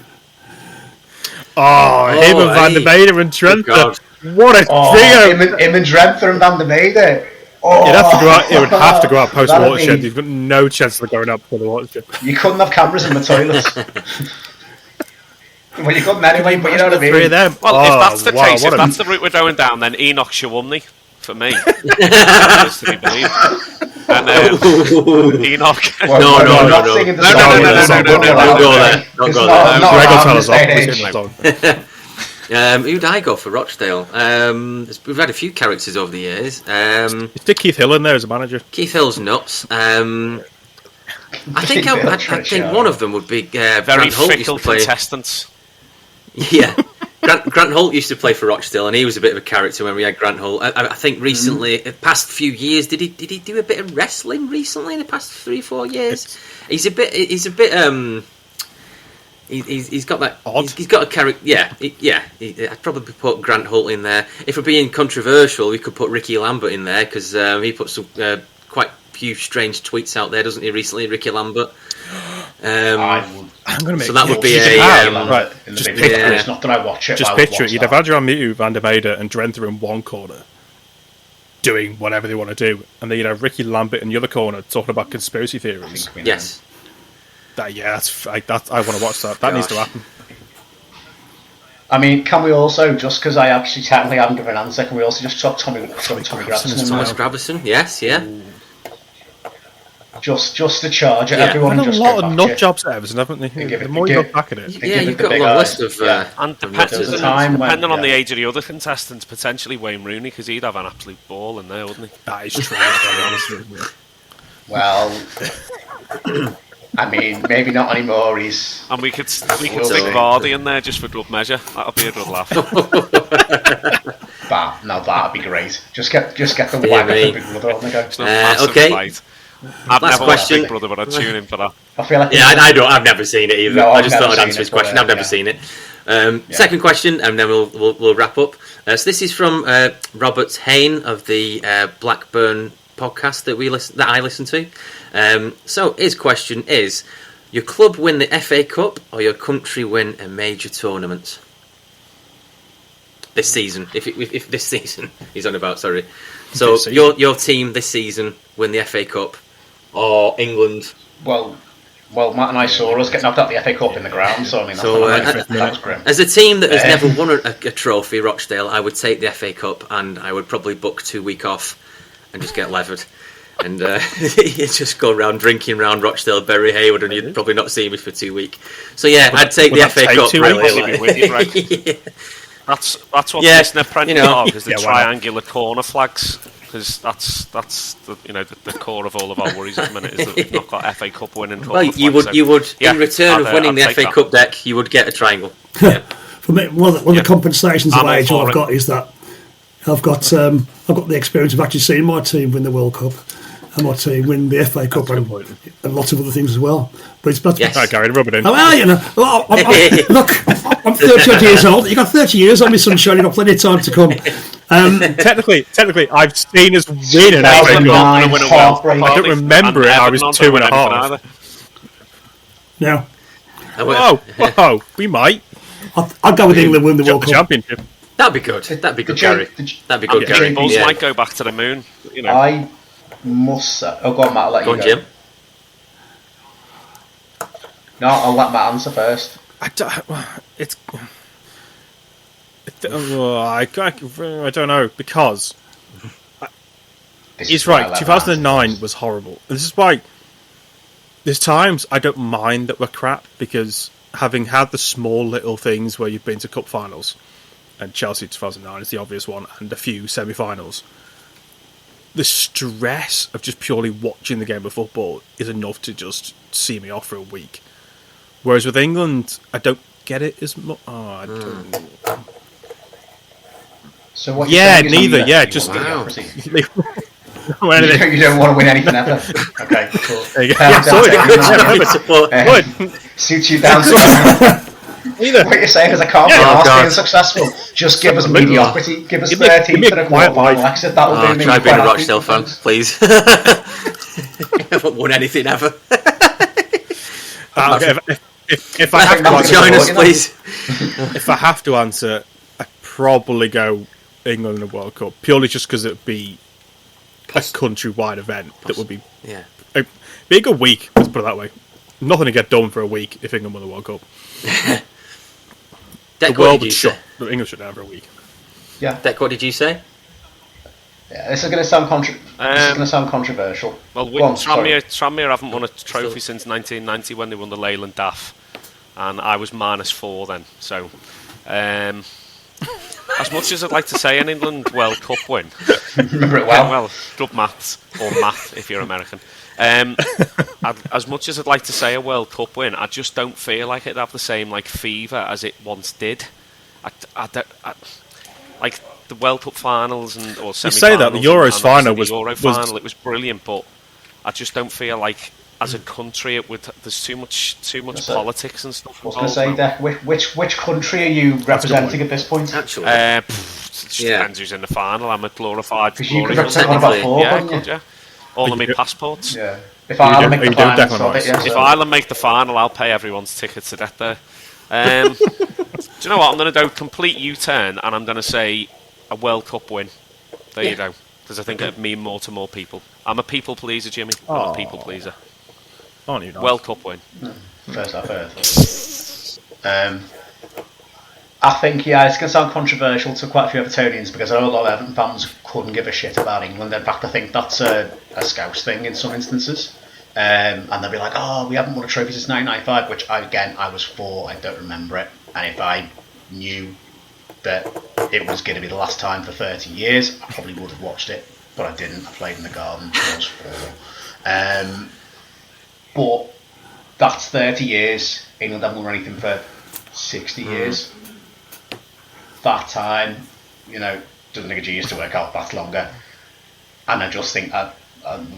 Him and Van der Meijden and Drenthe. What a trio! Him and Drenthe and Van der Meijden. You'd have to go out. It would have to go out post watershed. You've got no chance of going up for the watershed. You couldn't have cameras in the toilets. Well, you couldn't anyway, but you know what I mean. 3 of them. Well, if that's the case, if that's the route we're going down, then Enoch Shawumney for me. That is to be believed. And Enoch. No. Don't go there. Greg will tell us off. Who'd I go for Rochdale? We've had a few characters over the years. Stick Keith Hill in there as a manager. Keith Hill's nuts. I think one of them would be very Grant Holt fickle contestants. Yeah, Grant Holt used to play for Rochdale, and he was a bit of a character when we had Grant Holt. I think recently, the past few years, did he do a bit of wrestling recently in the past 3-4 years? He's a bit. He's got that. Odd. He's got a character. Yeah. I'd probably put Grant Holt in there. If we're being controversial, we could put Ricky Lambert in there because he put some quite few strange tweets out there, doesn't he? Recently, Ricky Lambert. I'm going to make. So that would be right. Just picture it. It's not that I watch it. Just picture it. You'd have Adrian Mutu, Van der Meijden, and Drenthe in one corner, doing whatever they want to do, and then you'd have Ricky Lambert in the other corner talking about conspiracy theories. Yes. I want to watch that. That needs to happen. I mean, can we also, just because I actually technically haven't given an answer, can we also just talk Tommy Grabson? Thomas Grabson, yes, yeah. Just to charge at everyone. There's a lot of nut jobs at Everton, haven't they? The more you look back at it. Yeah, you've got a long list of... and depending on the age of the other contestants, potentially Wayne Rooney, because he'd have an absolute ball in there, wouldn't he? That is true, honestly. Well... I mean, maybe not anymore. And we could stick Vardy in there just for good measure. That'll be a good laugh. That'd be great. Just get the wag of Big Brother on the go. Okay. I've never watched Big Brother, but I'd tune in for that. I feel like I've never seen it either. No, I just thought I'd answer his question. I've never seen it. Second question, and then we'll wrap up. So this is from Robert Hain of the Blackburn podcast that I listen to. So his question is, Your club win the FA Cup or your country win a major tournament? This season. If this season he's on about, sorry. So your team this season win the FA Cup or England? Well, Matt and I saw us get knocked out the FA Cup in the ground, so I mean, that was grim. As a team that has never won a trophy, Rochdale, I would take the FA Cup and I would probably book 2 weeks off and just get levered. And you just go around drinking around Rochdale, Bury Hayward, and you'd probably not see me for 2 weeks. So yeah, I'd take the FA Cup. Really. That's what listener Premier League is the triangular corner flags. Because that's the core of all of our worries at the minute is that we've not got FA Cup winning. Well, you would in return of winning the FA Cup deck, you would get a triangle. Yeah. For me, one of the compensations of age I've got is that I've got the experience of actually seeing my team win the World Cup and my team win the FA Cup and lots of other things as well. But it's Gary, rub it in. Look, I'm 30 years old. You've got 30 years on me, sunshine. You've got plenty of time to come. Technically, I've seen us win an FA Cup. I don't remember it. I was 2.5. Now, whoa, we might. I'd go with England win the World Cup championship. That'd be good. Gary. That'd be good, Gary. Bulls might go back to the moon. I must say... Oh, go on, Matt. I'll let you go. Jim. No, I'll let Matt answer first. I don't know, because he's right. 2009 was horrible. This is why there's times I don't mind that we're crap, because having had the small little things where you've been to cup finals, and Chelsea 2009 is the obvious one, and a few semi-finals, the stress of just purely watching the game of football is enough to just see me off for a week. Whereas with England, I don't get it as much. I don't. So what? Yeah, neither. Yeah, just. Wow. You don't want to win anything ever. Okay, cool. Suits you down to Either. What you're saying is I can't be asked being succceccessful. Just give us mediocrity. Give us 13 to the quarter-final exit. That will do me. Try being a Rochdale fan, please. I haven't won anything ever. If I have to answer, join us, please. If I have to answer, I'd probably go England in the World Cup, purely just because it'd be a countrywide event that would be be a good week. Let's put it that way. Nothing to get done for a week if England won the World Cup. Deck, the world would shut. England should have for a week. Yeah. Deck, what did you say? Yeah, this is going to sound controversial. Well, Tranmere haven't won a trophy since 1990 when they won the Leyland DAF, and I was -4 then. So, as much as I'd like to say an England World Cup win, remember it well. Well, good maths or math if you're American. As much as I'd like to say a World Cup win, I just don't feel like it'd have the same fever as it once did. Like the World Cup finals or semi-finals. You say that the Euros final was it was brilliant, but I just don't feel like as a country there's too much politics and stuff. I was going to say, Deck, which country are you representing at this point? Actually, it depends who's in the final. I'm a glorified. Because you could represent one of our four, couldn't you? All of my passports. Yeah. If Ireland make the final, if Ireland make the final, I'll pay everyone's tickets to get there. Do you know what? I'm going to do a complete U-turn, and I'm going to say a World Cup win. There you go. Because I think it'd mean more to more people. I'm a people pleaser, Jimmy. I'm a people pleaser. Aren't you? World Cup win. First I've heard. I think, it's going to sound controversial to quite a few Evertonians, because I know a lot of Everton fans couldn't give a shit about England. In fact, I think that's a Scouse thing in some instances. And they'll be like, we haven't won a trophy since 1995, which, I was 4, I don't remember it. And if I knew that it was going to be the last time for 30 years, I probably would have watched it. But I didn't. I played in the garden. I was 4. But that's 30 years. England haven't won anything for 60 years. That time, doesn't take a genius to work out that longer. And I just think that,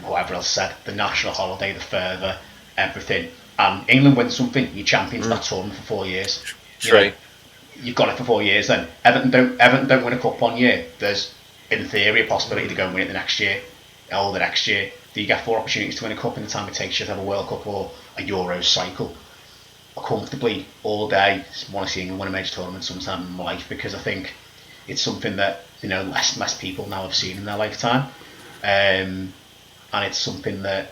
whatever else said, the national holiday, the further, everything. And England wins something, you're champions of that tournament for 4 years. True. You've got it for 4 years then. Everton don't win a cup 1 year. There's, in theory, a possibility to go and win it the next year. Or the next year. Do you get 4 opportunities to win a cup in the time it takes you to have a World Cup or a Euros cycle comfortably all day. I want to see England win a major tournament sometime in my life, because I think it's something that less people now have seen in their lifetime, and it's something that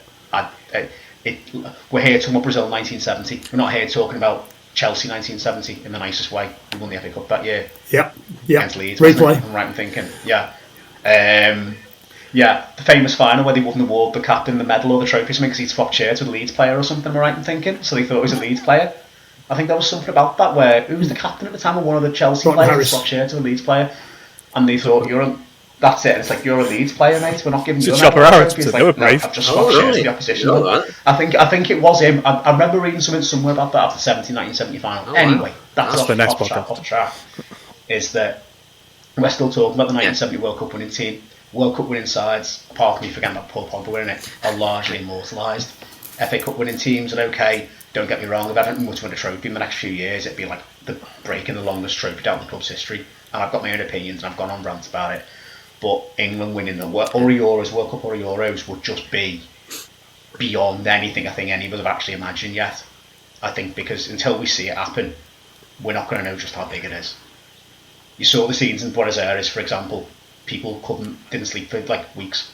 we're here talking about Brazil 1970. We're not here talking about Chelsea 1970 in the nicest way. We won the FA Cup that year. Yeah. Against Leeds. Replay. I'm right in thinking. Yeah. The famous final where they wouldn't award the captain the medal or the trophy or something because he'd swapped shirts with a Leeds player or something. Am I right in thinking? So they thought it was a Leeds player. I think there was something about that where who was the captain at the time of one of the Chelsea players swapped shirts with a Leeds player, and they thought that's it. And it's like, you're a Leeds player, mate. We're not giving you a medal. I've just swapped shirts with the opposition. I think it was him. I remember reading somewhere about that after the 1970 final. Anyway, that's the next off the track. Is that we're still talking about the 1970 World Cup winning team. World Cup winning sides, apart from me forgetting about Paul Pogba winning it, are largely immortalised. FA Cup winning teams are okay. Don't get me wrong, if I don't much win a trophy in the next few years, it'd be like the breaking the longest trophy down the club's history. And I've got my own opinions and I've gone on rants about it. But England winning the World Cup or Euros would just be beyond anything I think any of us have actually imagined yet. I think because until we see it happen, we're not going to know just how big it is. You saw the scenes in Buenos Aires, for example. People didn't sleep for like weeks,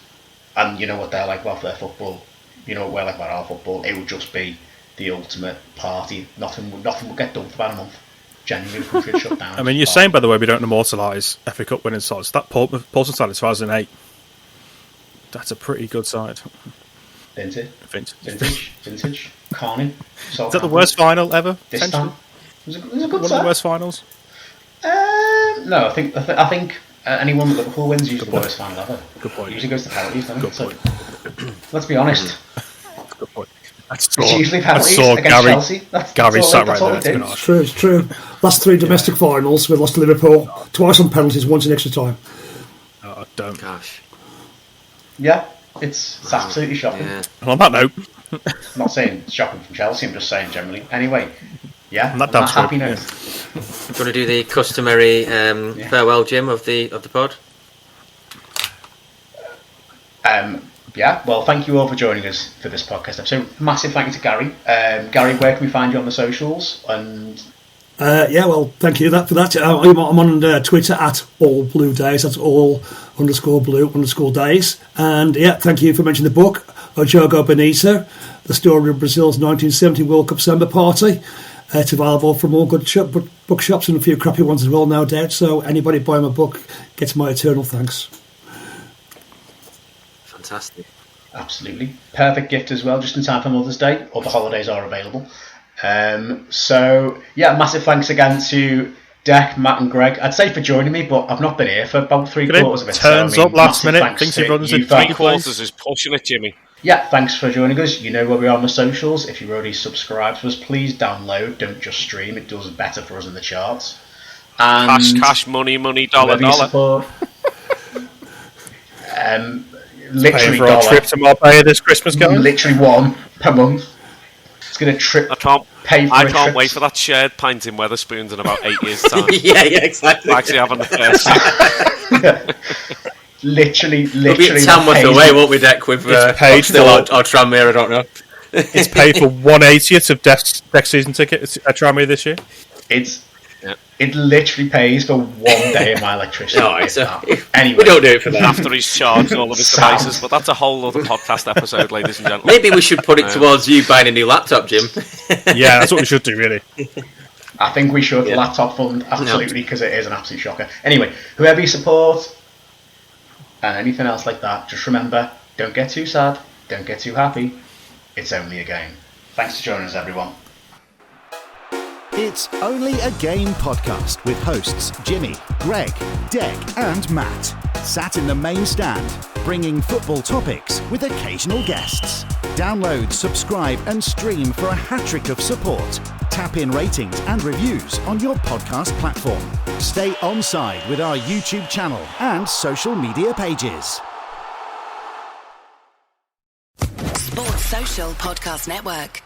and you know what they're like about their football. You know what we're like about our football. It would just be the ultimate party. Nothing would get done for about a month. Genuinely, the country would shut down. I mean, you're saying, by the way, we don't immortalise FA Cup winning sides. That Paulson side is 2008. That's a pretty good side. Vintage. Carney. Is that the worst final ever? This time. It was a good side. One of the worst finals. No, I think. Anyone that Liverpool wins usually the worst final ever. Good point. Usually goes to penalties, doesn't it? Good point. Let's be honest. Good point. It's usually penalties against Chelsea. Gary sat right there. It's true. Last 3 domestic finals, we lost to Liverpool. Twice on penalties, once in extra time. Oh, don't. Gosh. Yeah, it's absolutely shocking. Yeah. And on that note, I'm not saying it's shocking from Chelsea. I'm just saying generally. Anyway. Yeah, on that happy note. Do you want to do the customary farewell, Jim, of the pod? Well, thank you all for joining us for this podcast episode. Massive thank you to Gary. Gary, where can we find you on the socials? And thank you for that. I'm on Twitter at @allbluedays. That's all_blue_days. And thank you for mentioning the book, O Jogo Bonito, the story of Brazil's 1970 World Cup Samba Party. It's available from all good bookshops and a few crappy ones as well, no doubt. So anybody buying my book gets my eternal thanks. Fantastic. Absolutely. Perfect gift as well, just in time for Mother's Day, or the holidays are available. Massive thanks again to Dec, Matt and Greg. I'd say for joining me, but I've not been here for about 3/4 of it. Turns up last minute, thinks he runs in 3/4 is pushing it, Jimmy. Yeah, thanks for joining us. You know where we are on the socials. If you're already subscribed to us, please download. Don't just stream. It does better for us in the charts. And cash, money, dollar. Literally for our trip to Marbella this Christmas, guys. Literally one per month. It's going to trip. I can't wait for that shared pint in Wetherspoons in about 8 years' time. yeah, exactly. We're actually having the first. Literally. We'll be at Tamworth away, won't we, Dec? With paid still our Tranmere, I don't know. It's paid for 1/80th of Dec's season ticket at Tranmere this year. It literally pays for 1 day of my electricity. Anyway, we don't do it for that. After he's charged all of his devices, but that's a whole other podcast episode, ladies and gentlemen. Maybe we should put it towards you buying a new laptop, Jim. Yeah, that's what we should do, really. I think we should. Laptop fund, absolutely, because it is an absolute shocker. Anyway, whoever you support and anything else like that, just remember, don't get too sad, don't get too happy. It's only a game. Thanks for joining us, everyone. It's Only a Game podcast with hosts Jimmy, Greg, Dec and Matt. Sat in the main stand, bringing football topics with occasional guests. Download, subscribe and stream for a hat-trick of support. Tap in ratings and reviews on your podcast platform. Stay onside with our YouTube channel and social media pages. Sports Social Podcast Network.